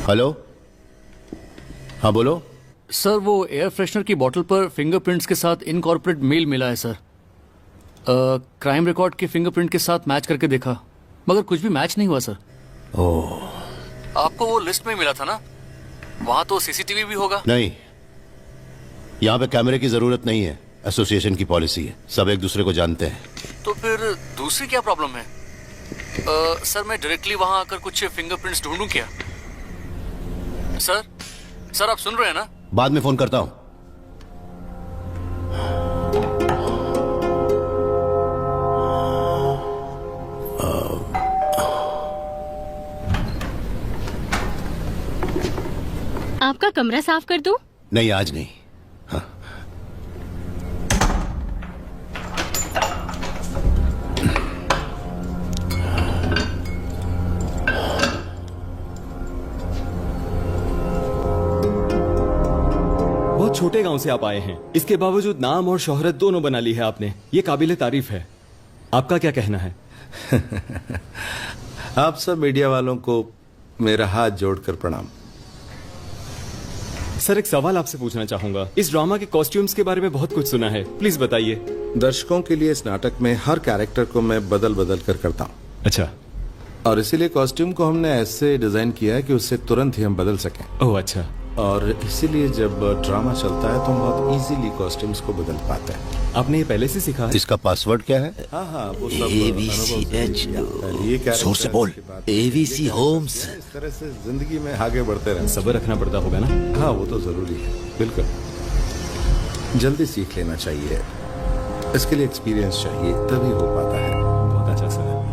हेलो, हाँ बोलो। सर, वो एयर फ्रेशनर की बोतल पर फिंगरप्रिंट्स के साथ इनकॉर्पोरेट मेल मिला है सर। क्राइम रिकॉर्ड के फिंगरप्रिंट के साथ मैच करके देखा, मगर कुछ भी मैच नहीं हुआ सर। ओह, आपको वो लिस्ट में मिला था ना? वहां तो सीसीटीवी भी होगा। नहीं, यहाँ पे कैमरे की जरूरत नहीं है। एसोसिएशन की पॉलिसी है, सब एक दूसरे को जानते हैं। तो फिर दूसरी क्या प्रॉब्लम है? सर मैं डायरेक्टली वहां आकर कुछ फिंगरप्रिंट्स ढूंढूं क्या? सर आप सुन रहे हैं ना? बाद में फोन करता हूं। आपका कमरा साफ कर दूं? नहीं, आज नहीं। हाँ। बहुत छोटे गांव से आप आए हैं, इसके बावजूद नाम और शोहरत दोनों बना ली है आपने। ये काबिले तारीफ है। आपका क्या कहना है? आप सब मीडिया वालों को मेरा हाथ जोड़कर प्रणाम। सर एक सवाल आपसे पूछना चाहूंगा। इस ड्रामा के कॉस्ट्यूम्स के बारे में बहुत कुछ सुना है, प्लीज बताइए। दर्शकों के लिए इस नाटक में हर कैरेक्टर को मैं बदल बदल कर करता हूँ। अच्छा। और इसीलिए कॉस्ट्यूम को हमने ऐसे डिजाइन किया है कि उससे तुरंत ही हम बदल सकें। ओह अच्छा। और इसीलिए जब ड्रामा चलता है तो हम बहुत इजीली कॉस्ट्यूम्स को बदल पाते हैं। आपने ये पहले से सीखा है? इसका पासवर्ड क्या है? हाँ वो सब ABCH जोर से बोल। ABC homes. इस तरह से जिंदगी में आगे बढ़ते रहना। सब्र रखना पड़ता होगा ना? हाँ वो तो जरूरी है, बिल्कुल। जल्दी सीख लेना चाहिए, इसके लिए एक्सपीरियंस चाहिए, तभी हो पाता है। बहुत अच्छा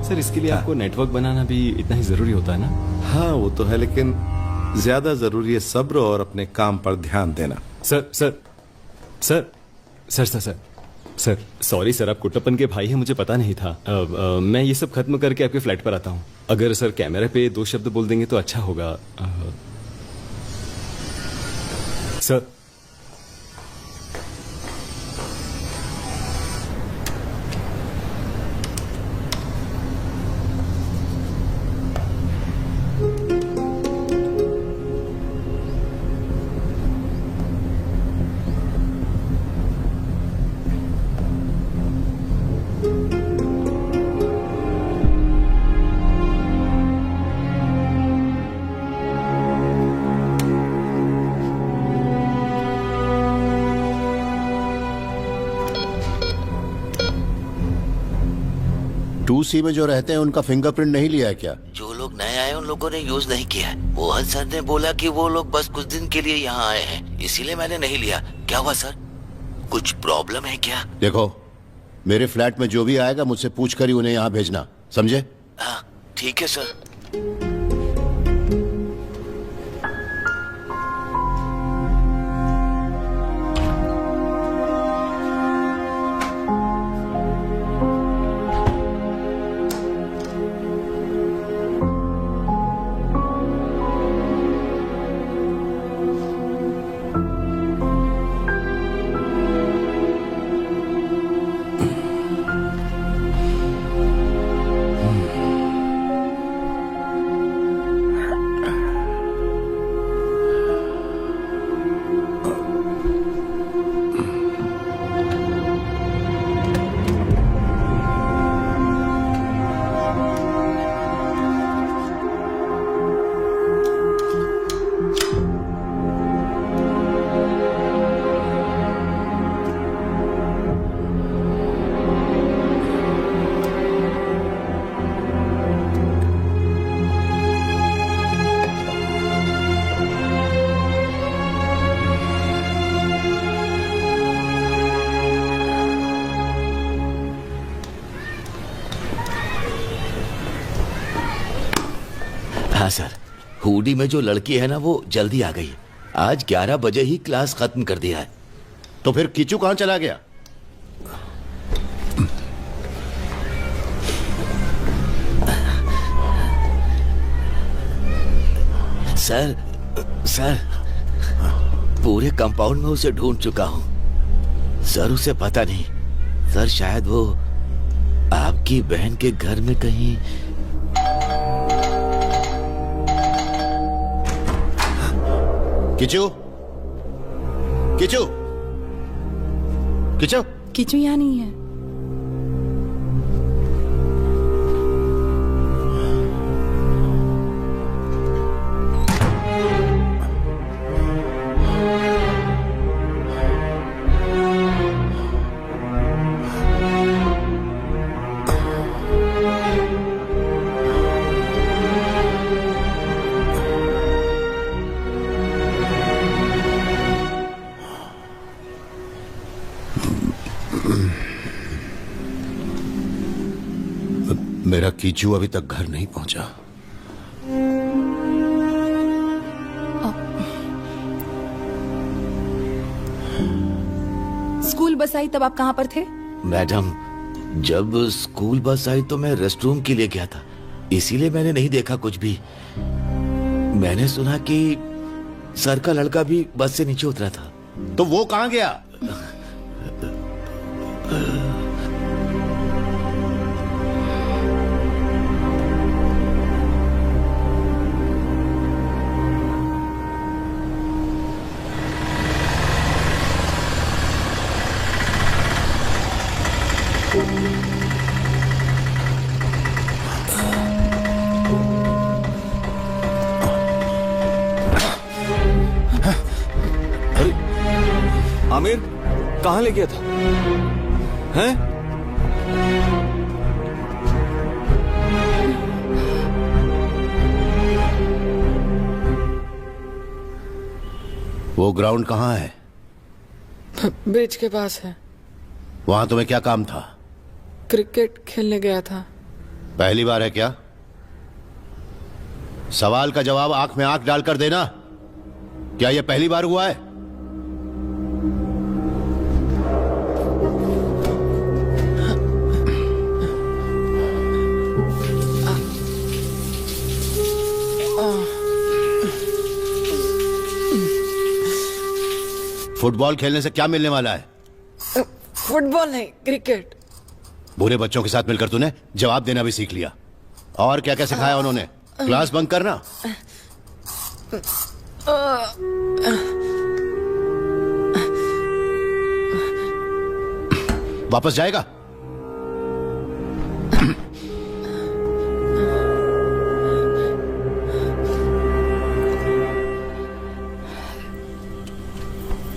सर इसके लिए आपको नेटवर्क बनाना भी इतना ही जरूरी होता है ना? हाँ वो तो है, लेकिन ज्यादा जरूरी है सब्र और अपने काम पर ध्यान देना। सर सॉरी सर, आप कुट्टप्पन के भाई हैं, मुझे पता नहीं था। मैं ये सब खत्म करके आपके फ्लैट पर आता हूँ। अगर सर कैमरे पे 2 शब्द बोल देंगे तो अच्छा होगा। सर सी में जो रहते हैं उनका फिंगरप्रिंट नहीं लिया है क्या? जो लोग नए आए उन लोगों ने यूज नहीं किया है। वो हद सर ने बोला कि वो लोग बस कुछ दिन के लिए यहाँ आए हैं, इसीलिए मैंने नहीं लिया। क्या हुआ सर, कुछ प्रॉब्लम है क्या? देखो, मेरे फ्लैट में जो भी आएगा मुझसे पूछ कर ही उन्हें यहाँ भेजना, समझे? हाँ ठीक है सर। हाँ सर, हुडी में जो लड़की है ना वो जल्दी आ गई। आज 11 बजे ही क्लास खत्म कर दिया है। तो फिर किचू कहाँ चला गया? सर पूरे कंपाउंड में उसे ढूंढ चुका हूँ सर, उसे पता नहीं। सर शायद वो आपकी बहन के घर में कहीं। किचू, किचू, किचू, किचू यहाँ नहीं है। मेरा कीचू अभी तक घर नहीं पहुंचा। स्कूल बस आई तब आप कहाँ पर थे? मैडम, जब स्कूल बस आई तो मैं रेस्टरूम के लिए गया था, इसीलिए मैंने नहीं देखा कुछ भी। मैंने सुना कि सर का लड़का भी बस से नीचे उतरा था। तो वो कहाँ गया? आमिर कहाँ ले गया था? हैं? वो ग्राउंड कहाँ है? ब्रिज के पास है। वहां तुम्हें क्या काम था? क्रिकेट खेलने गया था। पहली बार है क्या? सवाल का जवाब आंख में आंख डालकर देना। क्या यह पहली बार हुआ है? फुटबॉल खेलने से क्या मिलने वाला है? फुटबॉल नहीं, क्रिकेट। बुरे बच्चों के साथ मिलकर तूने जवाब देना भी सीख लिया। और क्या क्या सिखाया उन्होंने? क्लास बंक करना? वापस जाएगा?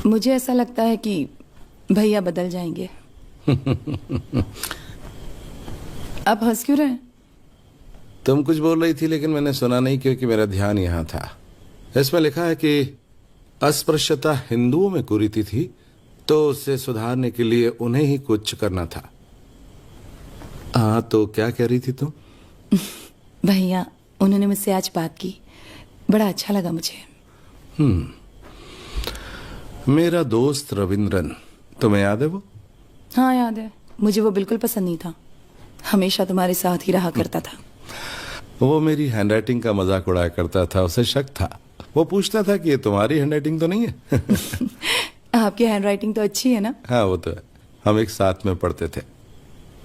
मुझे ऐसा लगता है कि भैया बदल जाएंगे। आप हंस क्यों रहे हैं? तुम कुछ बोल रही थी लेकिन मैंने सुना नहीं क्योंकि मेरा ध्यान यहाँ था। इसमें लिखा है कि अस्पृश्यता हिंदुओं में कुरीति थी, तो उसे सुधारने के लिए उन्हें ही कुछ करना था। हाँ, तो क्या कह रही थी तुम? भैया, उन्होंने मुझसे आज बात की, बड़ा अच्छा लगा मुझे। मेरा दोस्त रविंद्रन, तुम्हें याद है वो? हाँ याद है। मुझे वो बिल्कुल पसंद नहीं था, हमेशा तुम्हारे साथ ही रहा करता था। वो मेरी हैंडराइटिंग का मजाक उड़ाया करता था, उसे शक था। वो पूछता था कि ये तुम्हारी हैंडराइटिंग तो नहीं है? आपकी हैंडराइटिंग तो अच्छी है ना? हाँ, वो तो है। हम एक साथ में पढ़ते थे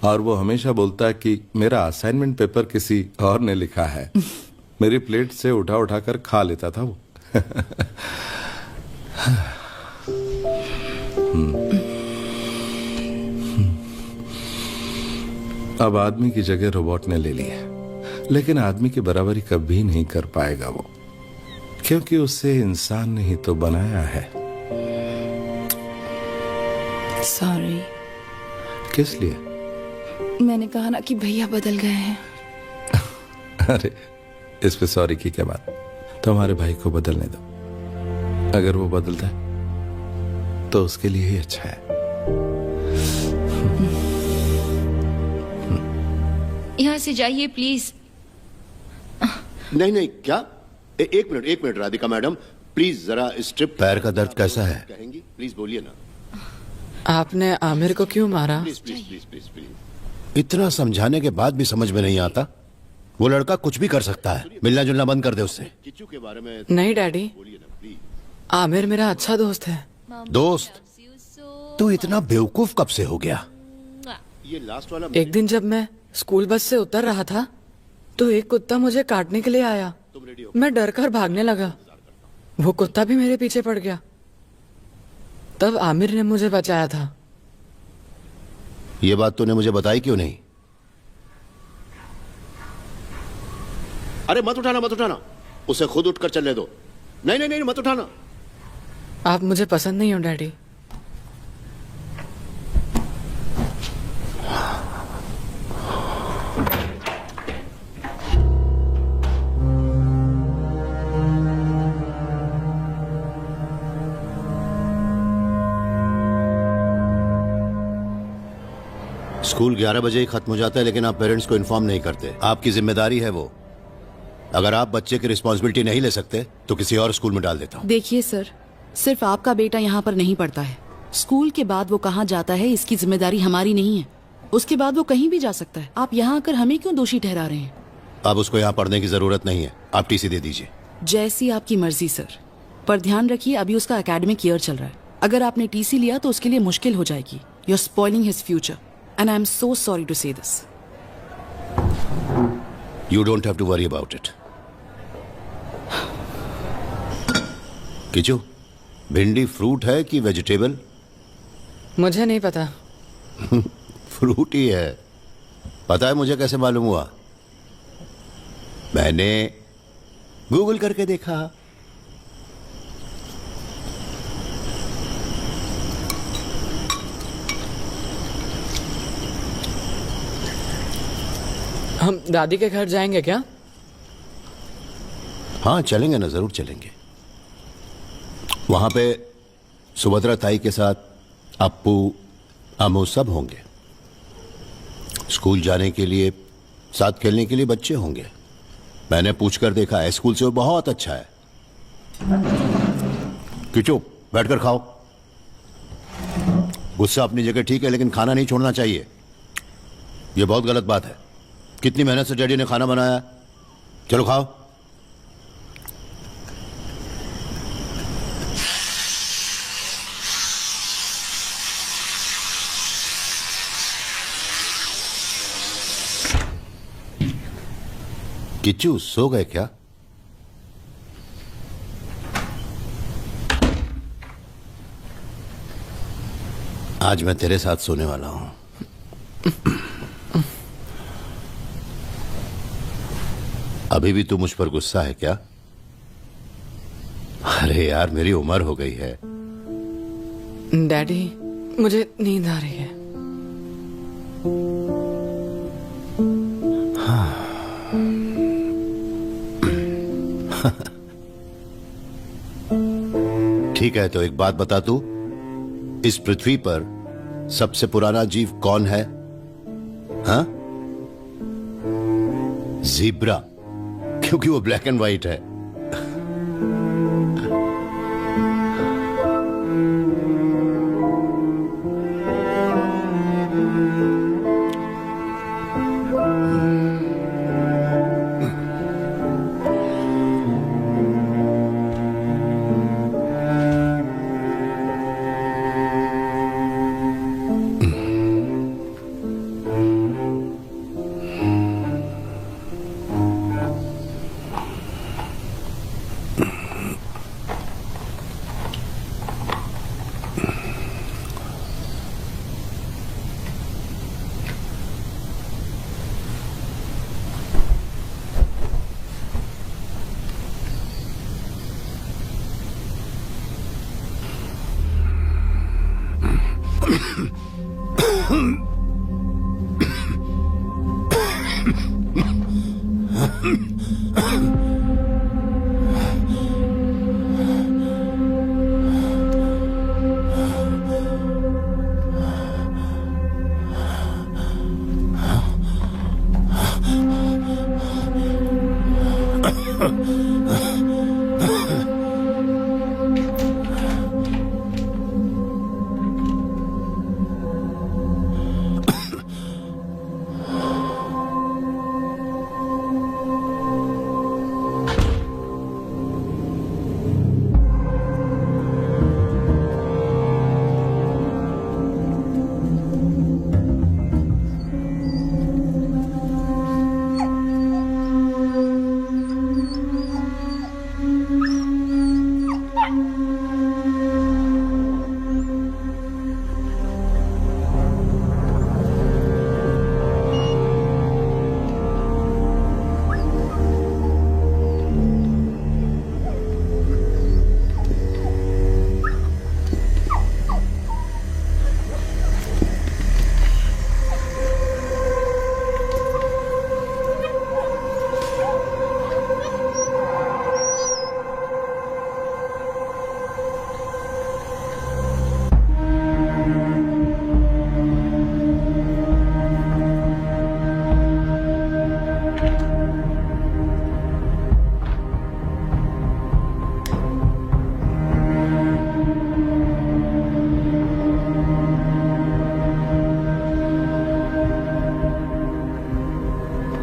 और वो हमेशा बोलता कि मेरा असाइनमेंट पेपर किसी और ने लिखा है। मेरी प्लेट से उठा उठा कर खा लेता था वो। अब आदमी की जगह रोबोट ने ले ली है, लेकिन आदमी की बराबरी कभी नहीं कर पाएगा वो, क्योंकि उसे इंसान ने ही तो बनाया है। सॉरी। किस लिए? मैंने कहा ना कि भैया बदल गए हैं। अरे, इस पे सॉरी की क्या बात? तुम्हारे भाई को बदलने दो। अगर वो बदलता है तो उसके लिए ही अच्छा है। यहाँ से जाइए प्लीज। नहीं नहीं, क्या? एक मिनट राधिका मैडम, प्लीज जरा स्ट्रिप। पैर का दर्द कैसा है? कहेंगी? प्लीज बोलिए ना। आपने आमिर को क्यों मारा? Please please please please please. इतना समझाने के बाद भी समझ में नहीं आता। वो लड़का कुछ भी कर सकता है, मिलना जुलना बंद कर दे उससे। किच्चू के बारे में नहीं डैडी, आमिर मेरा अच्छा दोस्त है। दोस्त? तू इतना बेवकूफ कब से हो गया? ये लास्ट वाला। एक दिन जब मैं स्कूल बस से उतर रहा था तो एक कुत्ता मुझे काटने के लिए आया। मैं डर कर भागने लगा, वो कुत्ता भी मेरे पीछे पड़ गया। तब आमिर ने मुझे बचाया था। ये बात तूने मुझे बताई क्यों नहीं? अरे मत उठाना, उसे खुद उठकर चलने दो। नहीं नहीं नहीं, मत उठाना। आप मुझे पसंद नहीं हो डैडी। स्कूल 11 बजे ही खत्म हो जाता है, लेकिन आप पेरेंट्स को इन्फॉर्म नहीं करते। आपकी जिम्मेदारी है वो। अगर आप बच्चे की रिस्पॉन्सिबिलिटी नहीं ले सकते तो किसी और स्कूल में डाल देता हूँ। देखिए सर, सिर्फ आपका बेटा यहाँ पर नहीं पढ़ता है। स्कूल के बाद वो कहाँ जाता है इसकी जिम्मेदारी हमारी नहीं है। उसके बाद वो कहीं भी जा सकता है। आप यहाँ आकर हमें क्यों दोषी ठहरा रहे हैं? अब उसको यहाँ पढ़ने की जरूरत नहीं है, आप टीसी दे दीजिए। जैसी आपकी मर्जी सर, पर ध्यान रखिए अभी उसका एकेडमिक ईयर चल रहा है। अगर आपने टीसी लिया तो उसके लिए मुश्किल हो जाएगी। You are spoiling his future and I am so sorry to say this. You don't have to worry about it. Kichu, भिंडी फ्रूट है कि वेजिटेबल? मुझे नहीं पता। फ्रूट ही है। पता है मुझे कैसे मालूम हुआ? मैंने गूगल करके देखा। हम दादी के घर जाएंगे क्या? हाँ चलेंगे ना, जरूर चलेंगे। वहां पे सुभद्रा ताई के साथ अप्पू, अमू सब होंगे। स्कूल जाने के लिए, साथ खेलने के लिए बच्चे होंगे। मैंने पूछकर देखा है, स्कूल से वो बहुत अच्छा है। किचू, बैठकर खाओ। गुस्सा अपनी जगह ठीक है, लेकिन खाना नहीं छोड़ना चाहिए। ये बहुत गलत बात है। कितनी मेहनत से डैडी ने खाना बनाया। चलो खाओ। किच्चू सो गए क्या? आज मैं तेरे साथ सोने वाला हूं। अभी भी तू मुझ पर गुस्सा है क्या? अरे यार, मेरी उम्र हो गई है। डैडी, मुझे नींद आ रही है। ठीक है, तो एक बात बता तू, इस पृथ्वी पर सबसे पुराना जीव कौन है? हाँ? ज़ीब्रा, क्योंकि वो ब्लैक एंड व्हाइट है।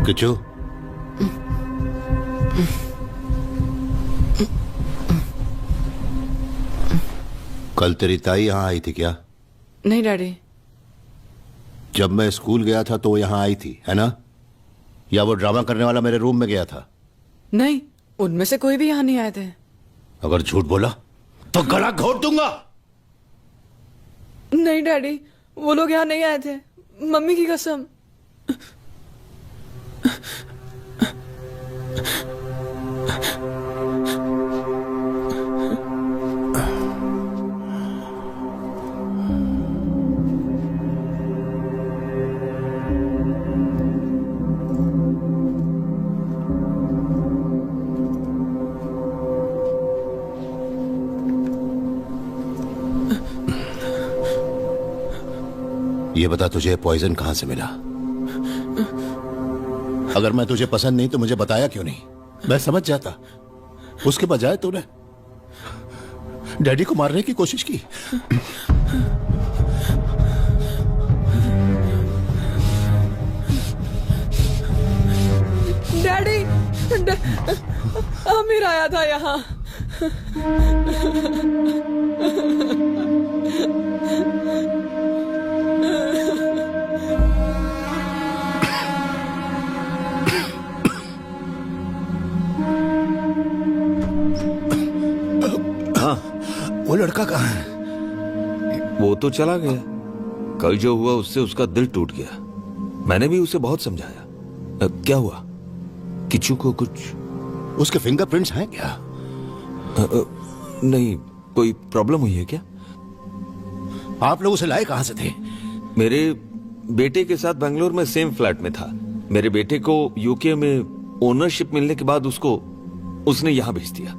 किचू, कल तेरी ताई यहां आई थी क्या? नहीं डैडी। जब मैं स्कूल गया था तो वो यहां आई थी, है ना? या वो ड्रामा करने वाला मेरे रूम में गया था? नहीं, उनमें से कोई भी यहाँ नहीं आए थे। अगर झूठ बोला तो गला घोट दूंगा। नहीं डैडी, वो लोग यहाँ नहीं आए थे, मम्मी की कसम। ये बता, तुझे पॉइजन कहां से मिला? अगर मैं तुझे पसंद नहीं तो मुझे बताया क्यों नहीं? मैं समझ जाता। उसके बजाय तूने डैडी को मारने की कोशिश की। डैडी, आमिर आया था यहाँ। वो लड़का कहाँ है? वो तो चला गया। कल जो हुआ उससे उसका दिल टूट गया। मैंने भी उसे बहुत समझाया। क्या हुआ? किचू को कुछ? उसके फिंगरप्रिंट्स हैं क्या? नहीं, कोई प्रॉब्लम हुई है क्या? आप लोग उसे लाए कहां से थे? मेरे बेटे के साथ बेंगलोर में सेम फ्लैट में था। मेरे बेटे को यूके में ओनरशिप मिलने के बाद उसने यहाँ भेज दिया।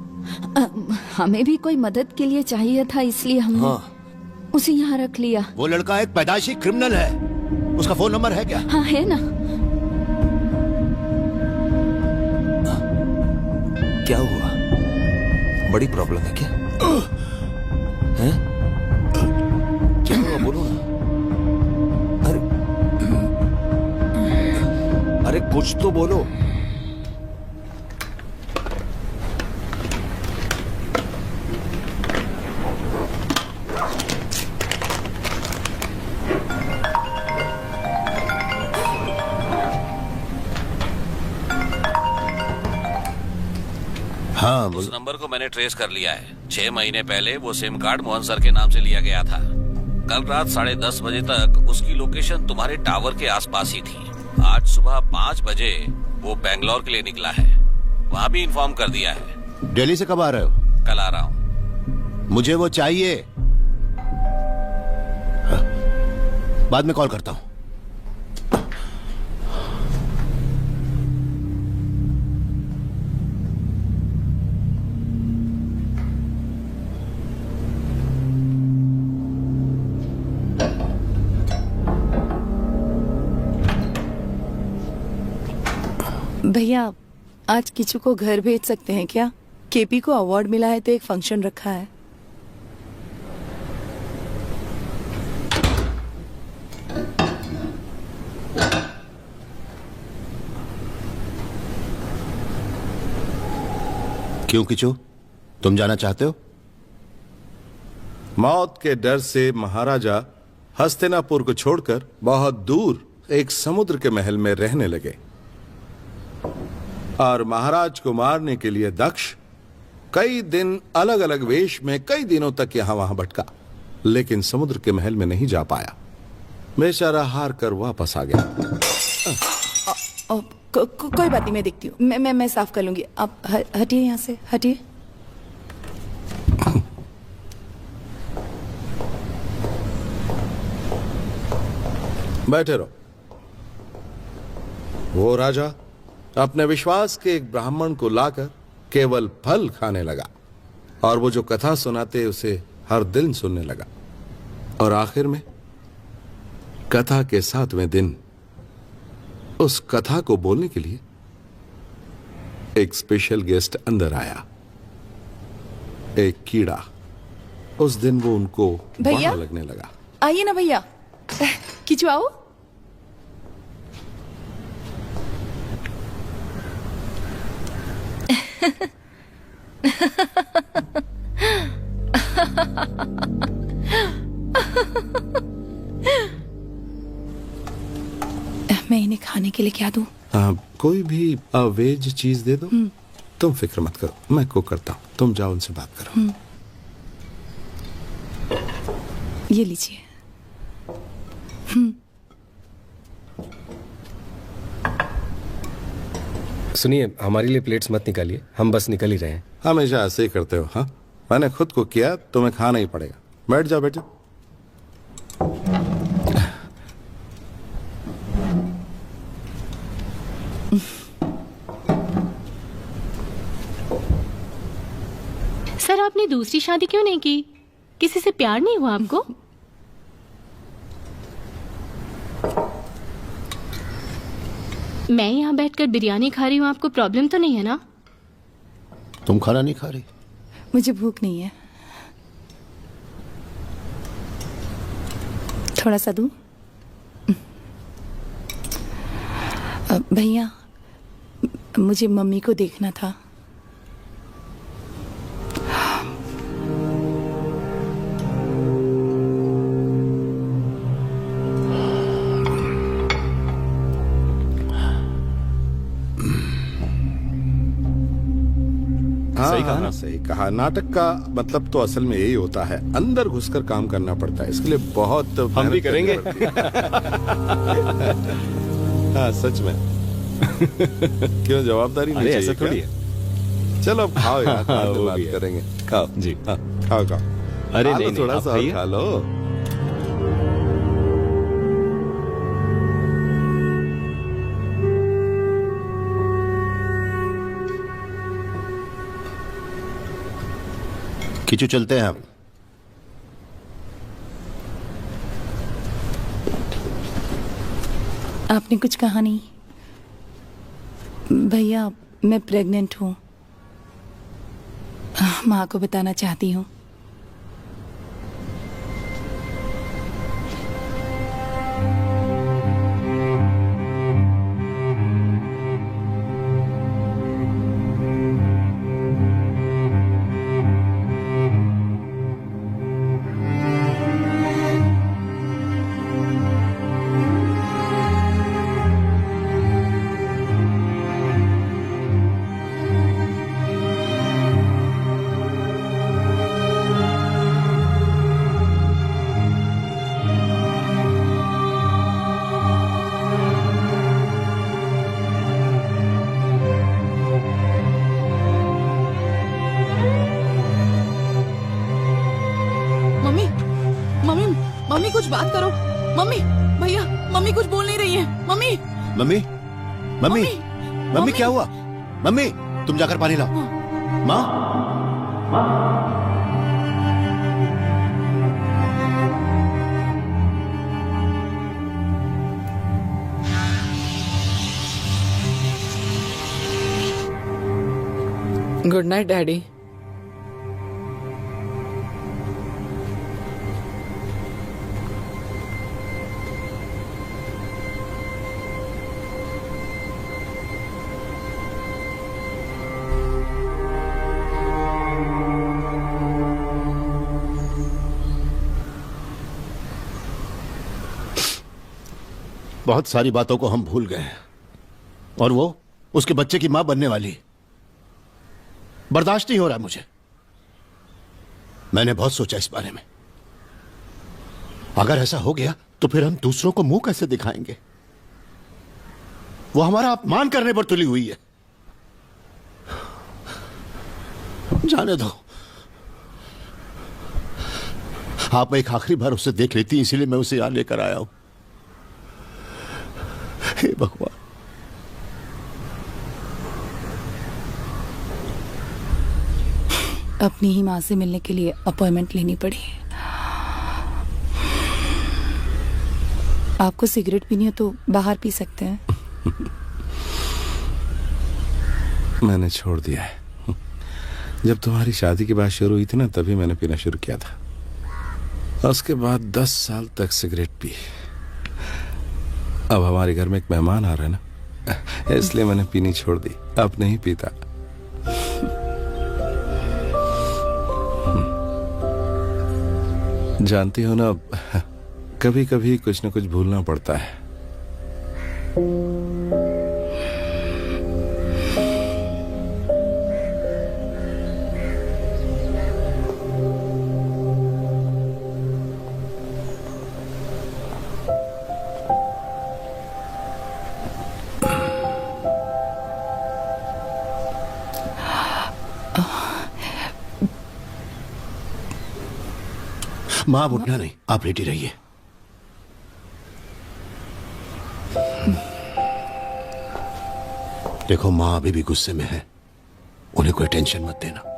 हमें भी कोई मदद के लिए चाहिए था, इसलिए हमने उसे यहाँ रख लिया। वो लड़का एक पैदाइशी क्रिमिनल है। उसका फोन नंबर है क्या? हाँ है ना। क्या हुआ? बड़ी प्रॉब्लम है क्या? हैं? क्या हुआ? बोलो ना। अरे कुछ तो बोलो। हाँ, उस नंबर को मैंने ट्रेस कर लिया है। 6 महीने पहले वो सिम कार्ड मोहन सर के नाम से लिया गया था। कल रात 10:30 बजे तक उसकी लोकेशन तुम्हारे टावर के आसपास ही थी। आज सुबह 5 बजे वो बेंगलोर के लिए निकला है। वहाँ भी इन्फॉर्म कर दिया है। दिल्ली से कब आ रहे हो? कल आ रहा हूँ। मुझे वो चाहिए। बाद में कॉल करता हूँ। भैया, आज किचू को घर भेज सकते हैं क्या? केपी को अवार्ड मिला है तो एक फंक्शन रखा है। क्यों किचू, तुम जाना चाहते हो? मौत के डर से महाराजा हस्तिनापुर को छोड़कर बहुत दूर एक समुद्र के महल में रहने लगे और महाराज को मारने के लिए दक्ष कई दिन अलग अलग वेश में कई दिनों तक यहां वहां भटका, लेकिन समुद्र के महल में नहीं जा पाया। बेचारा हार कर वापस आ गया। कोई बात नहीं, मैं देखती हूँ। मैं साफ कर लूंगी। आप हटिए यहाँ से, हटिए। बैठे रहो। वो राजा अपने विश्वास के एक ब्राह्मण को लाकर केवल फल खाने लगा और वो जो कथा सुनाते उसे हर दिन सुनने लगा। और आखिर में कथा के 7वें दिन उस कथा को बोलने के लिए एक स्पेशल गेस्ट अंदर आया, एक कीड़ा। उस दिन वो उनको भैया बाहर लगने लगा। आइए ना भैया, किचू आओ। मैं इन्हें खाने के लिए क्या दूं? कोई भी वेज चीज दे दो। तुम फिक्र मत करो, मैं कुक करता हूँ, तुम जाओ उनसे बात करो। ये लीजिए। सुनिए, हमारे लिए प्लेट्स मत निकालिए, हम बस निकल ही रहे हैं। हमेशा ऐसे ही करते हो। हाँ, मैंने खुद कुक किया, तुम्हें खाना ही पड़ेगा। बैठ जाओ, बैठ जाओ। सर, आपने दूसरी शादी क्यों नहीं की? किसी से प्यार नहीं हुआ आपको? मैं यहाँ बैठकर बिरयानी खा रही हूँ, आपको प्रॉब्लम तो नहीं है ना? तुम खाना नहीं खा रही? मुझे भूख नहीं है। थोड़ा सा दूं? भैया, मुझे मम्मी को देखना था। सही कहा। नाटक का मतलब तो असल में यही होता है, अंदर घुसकर काम करना पड़ता है। इसके लिए बहुत हम भी करेंगे। हाँ, सच में। क्यों, जवाबदारी नहीं चाहिए? ऐसा थोड़ी है। चलो अब खाओ यार, बात करेंगे। खाओ जी। हाँ, खाओ खाओ। अरे नहीं, थोड़ा सा और खा लो। किचू, चलते हैं हम। आपने कुछ कहा नहीं। भैया, मैं प्रेग्नेंट हूँ। माँ को बताना चाहती हूँ। मम्मी कुछ बात करो। मम्मी, भैया, मम्मी कुछ बोल नहीं रही है। मम्मी, मम्मी, मम्मी, मम्मी, क्या हुआ? मम्मी, तुम जाकर पानी लाओ। माँ, गुड नाइट डैडी। बहुत सारी बातों को हम भूल गए हैं, और वो उसके बच्चे की मां बनने वाली। बर्दाश्त नहीं हो रहा मुझे। मैंने बहुत सोचा इस बारे में। अगर ऐसा हो गया तो फिर हम दूसरों को मुंह कैसे दिखाएंगे? वो हमारा अपमान करने पर तुली हुई है। जाने दो। आप एक आखिरी बार उसे देख लेती, इसीलिए मैं उसे यहां लेकर आया हूं। हे भगवान। अपनी ही माँ से मिलने के लिए अपॉइंटमेंट लेनी पड़ी। आपको सिगरेट पीनी हो तो बाहर पी सकते हैं। मैंने छोड़ दिया है। जब तुम्हारी शादी की बात शुरू हुई थी ना, तभी मैंने पीना शुरू किया था। उसके बाद 10 साल तक सिगरेट पी। अब हमारे घर में एक मेहमान आ रहा है ना, इसलिए मैंने पीनी छोड़ दी। अब नहीं पीता। जानती हो ना, कभी कभी कुछ न कुछ भूलना पड़ता है। माँ आप उठना नहीं, आप लेटी रहिए। देखो माँ अभी भी गुस्से में है, उन्हें कोई टेंशन मत देना।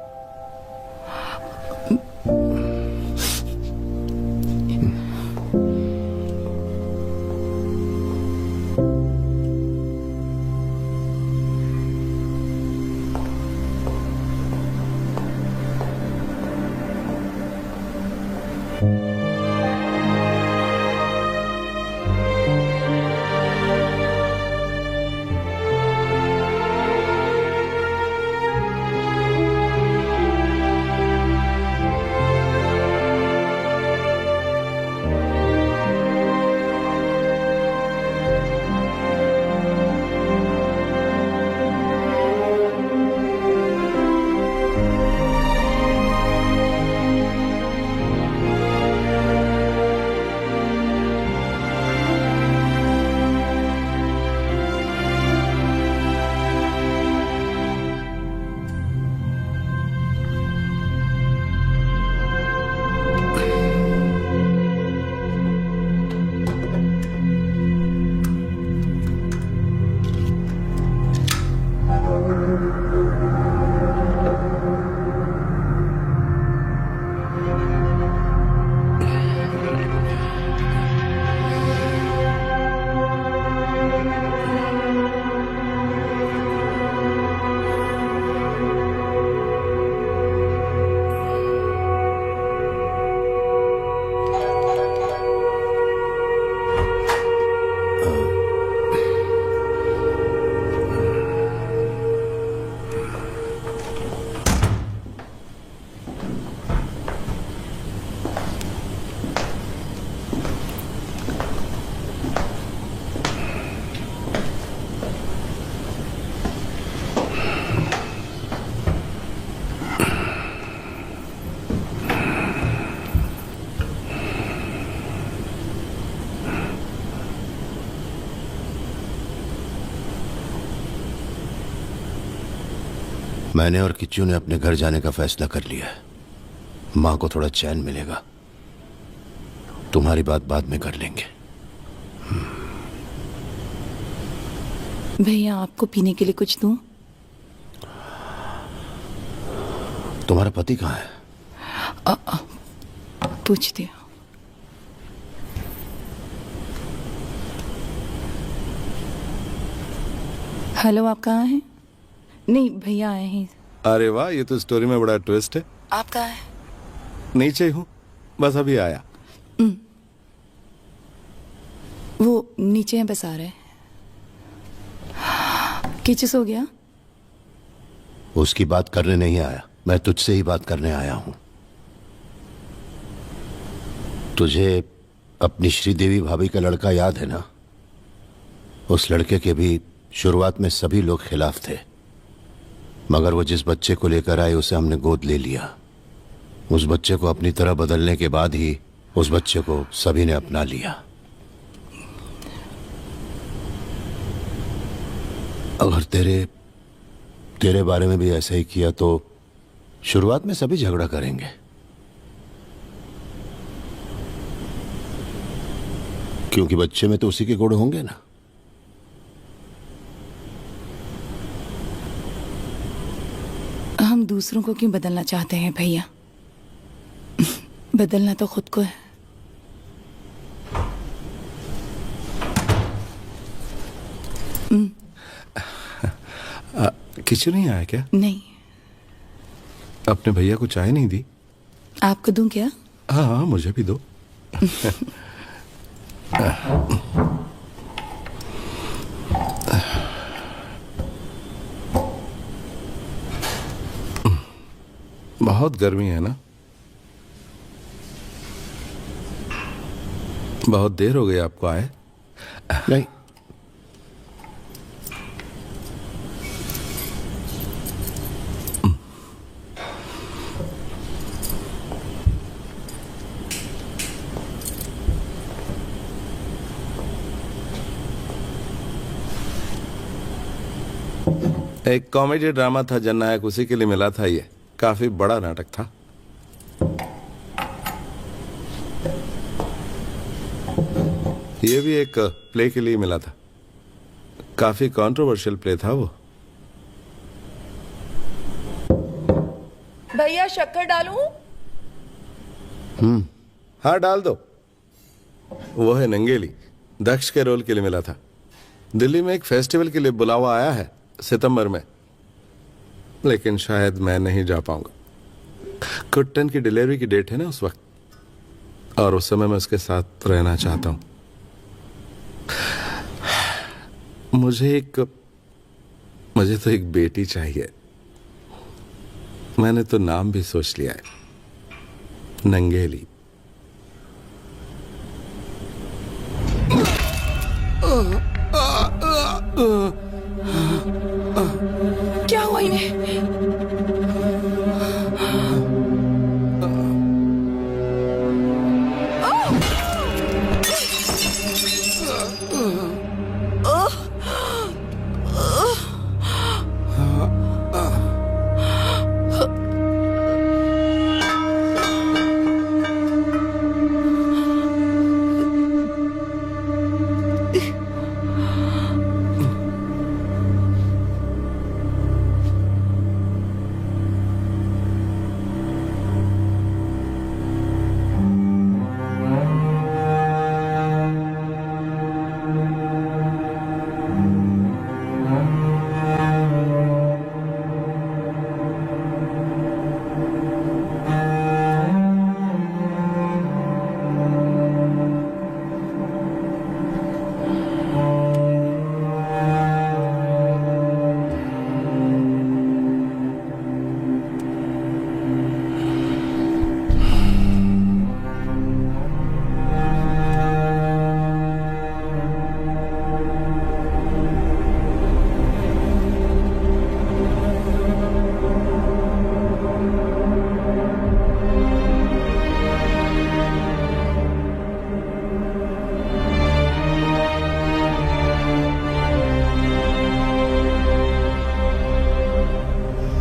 मैंने और किच्चू ने अपने घर जाने का फैसला कर लिया है। माँ को थोड़ा चैन मिलेगा। तुम्हारी बात बाद में कर लेंगे। भैया आपको पीने के लिए कुछ दूं? तुम्हारा पति कहाँ है? पूछती हूँ। हेलो, आप कहाँ हैं? नहीं, भैया आए हैं। अरे वाह, ये तो स्टोरी में बड़ा ट्विस्ट है। आप कहाँ हैं? नीचे हूँ, बस अभी आया। वो नीचे हैं, बस आ रहे हैं। किचस हो गया? उसकी बात करने नहीं आया, मैं तुझसे ही बात करने आया हूं। तुझे अपनी श्रीदेवी भाभी का लड़का याद है ना? उस लड़के के भी शुरुआत में सभी लोग खिलाफ थे, मगर वो जिस बच्चे को लेकर आए उसे हमने गोद ले लिया। उस बच्चे को अपनी तरह बदलने के बाद ही उस बच्चे को सभी ने अपना लिया। अगर तेरे बारे में भी ऐसा ही किया तो शुरुआत में सभी झगड़ा करेंगे, क्योंकि बच्चे में तो उसी के गुण होंगे ना। हम दूसरों को क्यों बदलना चाहते हैं भैया? बदलना तो खुद को है। किचन नहीं आया क्या? नहीं। अपने भैया को चाय नहीं दी? आपको दूं क्या? हाँ, मुझे भी दो। बहुत गर्मी है ना? बहुत देर हो गई आपको आए? नहीं, एक कॉमेडी ड्रामा था जननायक, उसी के लिए मिला था। ये काफी बड़ा नाटक था। ये भी एक प्ले के लिए मिला था। काफी कंट्रोवर्शियल प्ले था वो। भैया शक्कर डालूं? हाँ डाल दो। वो है नंगेली, दक्ष के रोल के लिए मिला था। दिल्ली में एक फेस्टिवल के लिए बुलावा आया है सितंबर में, लेकिन शायद मैं नहीं जा पाऊंगा। कुट्टन की डिलीवरी की डेट है ना उस वक्त, और उस समय मैं उसके साथ रहना चाहता हूं। मुझे तो एक बेटी चाहिए। मैंने तो नाम भी सोच लिया है, नंगेली। क्या हुआ इन्हें?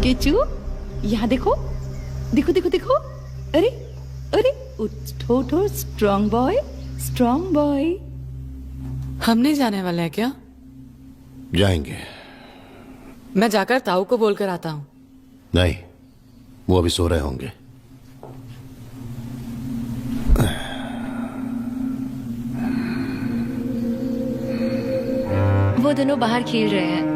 केचू, यहाँ देखो देखो देखो देखो। अरे अरे उठो उठो, स्ट्रॉन्ग बॉय स्ट्रॉन्ग बॉय। हम नहीं जाने वाले हैं क्या? जाएंगे। मैं जाकर ताऊ को बोलकर आता हूँ। नहीं, वो अभी सो रहे होंगे। वो दोनों बाहर खेल रहे हैं।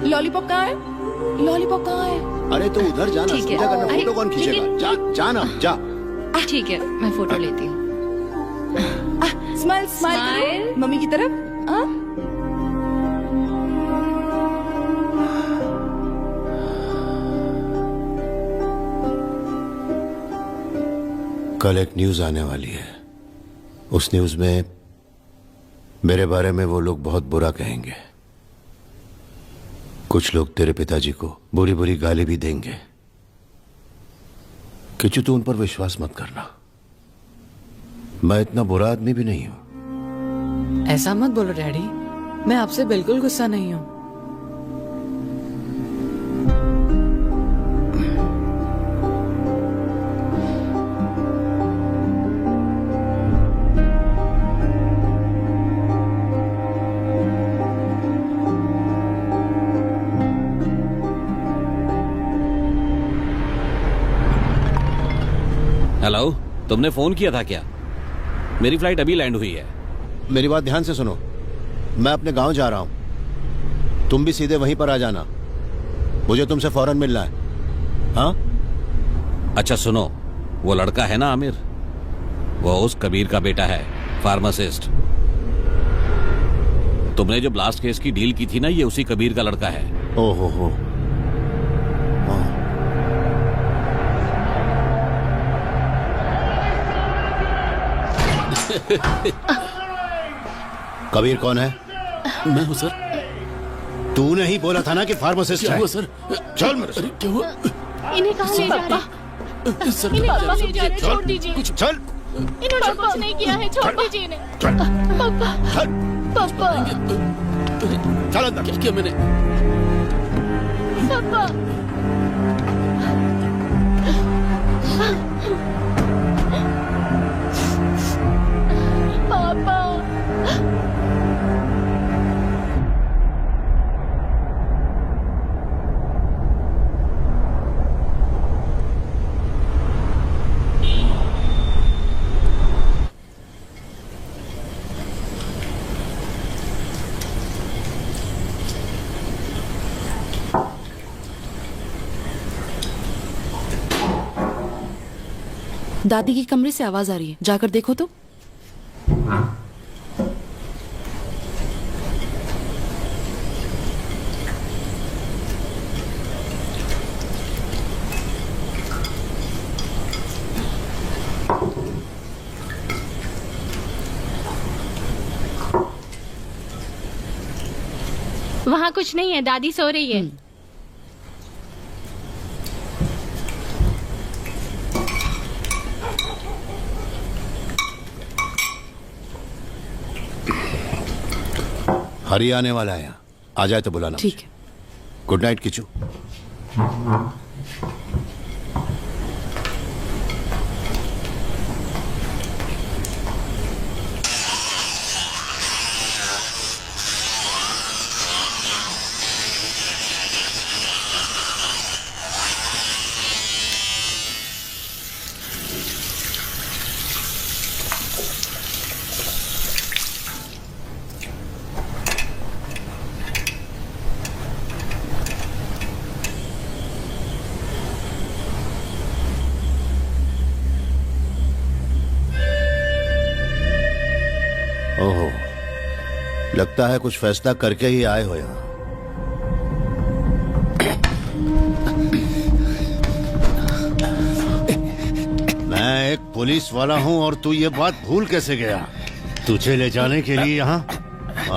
लॉलीपॉप कहाँ है? लॉलीपॉप कहाँ है? अरे तो उधर जाना, ठीक है। सीधा करना, अरे, फोटो कौन खींचेगा? जाना जा। ठीक है, मैं फोटो लेती हूँ। स्माइल स्माइल करो मम्मी की तरफ। कल एक न्यूज आने वाली है। उस न्यूज में मेरे बारे में वो लोग बहुत बुरा कहेंगे। कुछ लोग तेरे पिताजी को बुरी बुरी गाली भी देंगे। किचू, तू उन पर विश्वास मत करना। मैं इतना बुरा आदमी भी नहीं हूं। ऐसा मत बोलो डैडी, मैं आपसे बिल्कुल गुस्सा नहीं हूँ। हेलो, तुमने फोन किया था क्या? मेरी फ्लाइट अभी लैंड हुई है। मेरी बात ध्यान से सुनो। मैं अपने गांव जा रहा हूं, तुम भी सीधे वहीं पर आ जाना। मुझे तुमसे फौरन मिलना है। हाँ? अच्छा सुनो, वो लड़का है ना आमिर, वो उस कबीर का बेटा है, फार्मासिस्ट। तुमने जो ब्लास्ट केस की डील की थी ना, ये उसी कबीर का लड़का है। ओहो हो। हाँ। कबीर कौन है? मैं हूँ सर। तूने ही बोला था ना कि फार्मासिस्ट क्या है। हुआ सर? चल मेरे साथ। क्या हुआ? इन्हें कहाँ ले जा रहे? सर, इन्हें कहाँ ले जा रहे? चल। छोड़ दीजिए। चल। इन्होंने कुछ नहीं किया है, छोड़ दीजिए इन्हें। पापा, पापा, चल अंदर। क्या किया मैंने? पापा। पापा। दादी के कमरे से आवाज आ रही है, जाकर देखो तो। वहाँ कुछ नहीं है, दादी सो रही है। हरी आने वाला है यहाँ, आ जाए तो बुलाना। ठीक है। Good night Kishu. ओहो, लगता है कुछ फैसला करके ही आए हो यहाँ। मैं एक पुलिस वाला हूँ और तू ये बात भूल कैसे गया? तुझे ले जाने के लिए यहाँ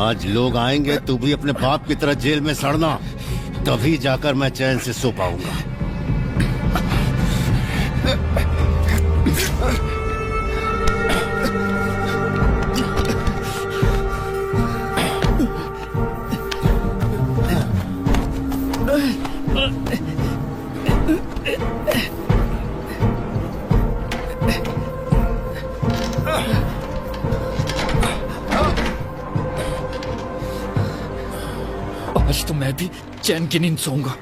आज लोग आएंगे, तू भी अपने बाप की तरह जेल में सड़ना, तभी जाकर मैं चैन से सो पाऊंगा। आज तो मैं भी चैन की नींद सोऊंगा।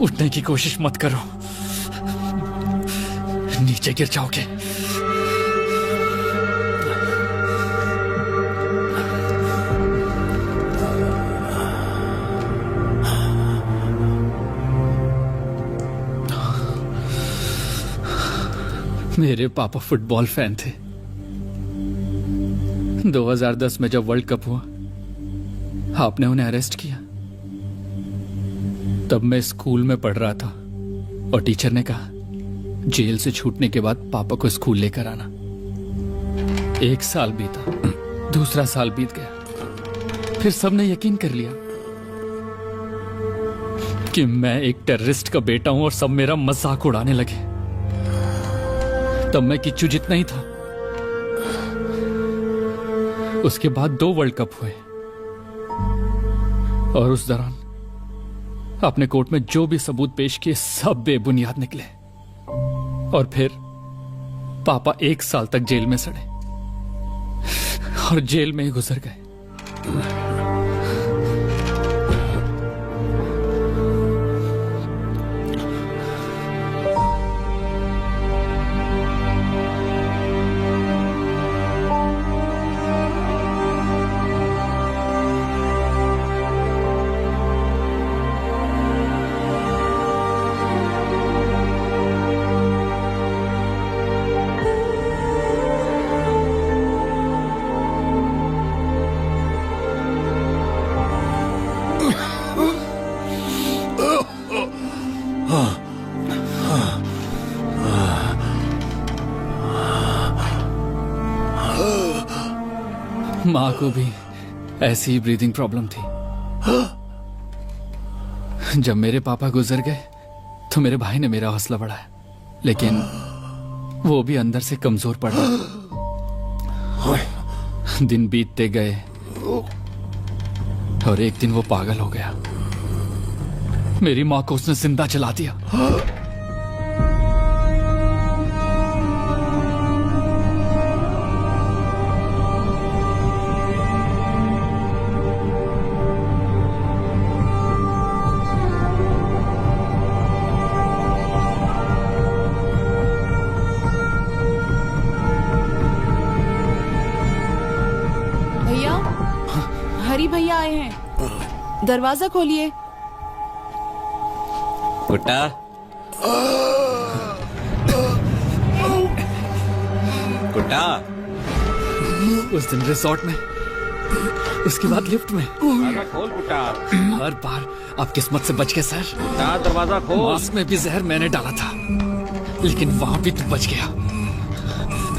उठने की कोशिश मत करो, नीचे गिर जाओगे। मेरे पापा फुटबॉल फैन थे। 2010 में जब वर्ल्ड कप हुआ, आपने उन्हें अरेस्ट किया। तब मैं स्कूल में पढ़ रहा था और टीचर ने कहा जेल से छूटने के बाद पापा को स्कूल लेकर आना। 1 साल बीता, दूसरा साल बीत गया, फिर सबने यकीन कर लिया कि मैं एक टेररिस्ट का बेटा हूं और सब मेरा मजाक उड़ाने लगे। तब मैं किच्चू जितना ही था। उसके बाद 2 वर्ल्ड कप हुए और उस दौरान आपने कोर्ट में जो भी सबूत पेश किए सब बेबुनियाद निकले और फिर पापा 1 साल तक जेल में सड़े और जेल में ही गुजर गए। माँ को भी ऐसी ही ब्रीदिंग प्रॉब्लम थी। जब मेरे पापा गुजर गए तो मेरे भाई ने मेरा हौसला बढ़ाया, लेकिन वो भी अंदर से कमजोर पड़ रहा। दिन बीतते गए और एक दिन वो पागल हो गया। मेरी माँ को उसने जिंदा जला दिया। भैया, हरी भैया आए हैं, दरवाजा खोलिए। कुट्टा, कुट्टा। उस दिन रिसोर्ट में, उसके बाद लिफ्ट में। दरवाजा खोल कुट्टा। हर बार आप किस्मत से बच गए सर। कुट्टा, दरवाजा खोल। मास्क में भी जहर मैंने डाला था, लेकिन वहां भी तू बच गया।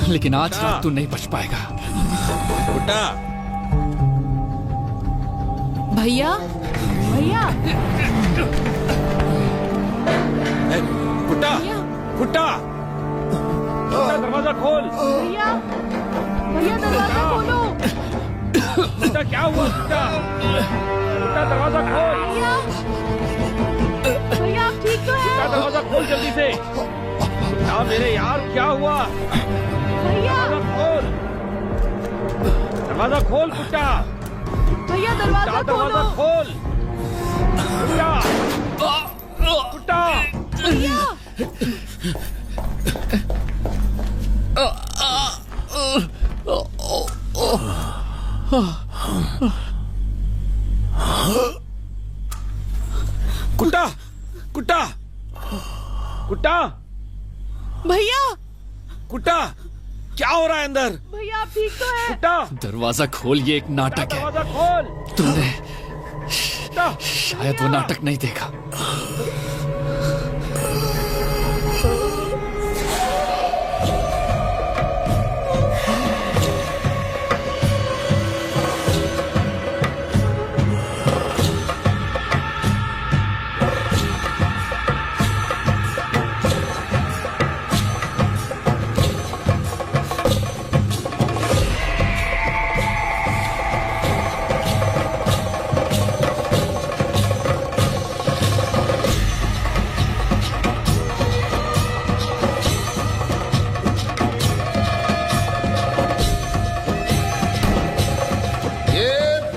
लेकिन आज रात तू नहीं बच पाएगा। कुट्टा, भैया, भैया, कुट्टा, कुट्टा, कुट्टा, दरवाजा खोल। भैया, भैया दरवाजा खोलो। कुट्टा, क्या हुआ? कुट्टा, कुट्टा, दरवाजा खोल। भैया, भैया आप ठीक तो कुट्टा, हैं? दरवाजा खोल जल्दी से। कुट्टा मेरे यार, क्या हुआ? भैया, दरवाजा खोल, दरवाजा खोल कुट्टा। भैया दरवाजा दरवाजा खोलो। खोल कुट्टा, कुट्टा। भैया, कुट्टा, कुट्टा, कुट्टा, भैया, कुट्टा, क्या हो रहा है अंदर? भैया आप ठीक तो हैं? कुट्टा, दरवाजा खोल, ये एक नाटक है। दरवाजा खोल। तुमने कुट्टा, शायद वो नाटक नहीं देखा।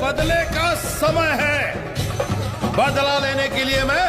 बदले का समय है। बदला लेने के लिए मैं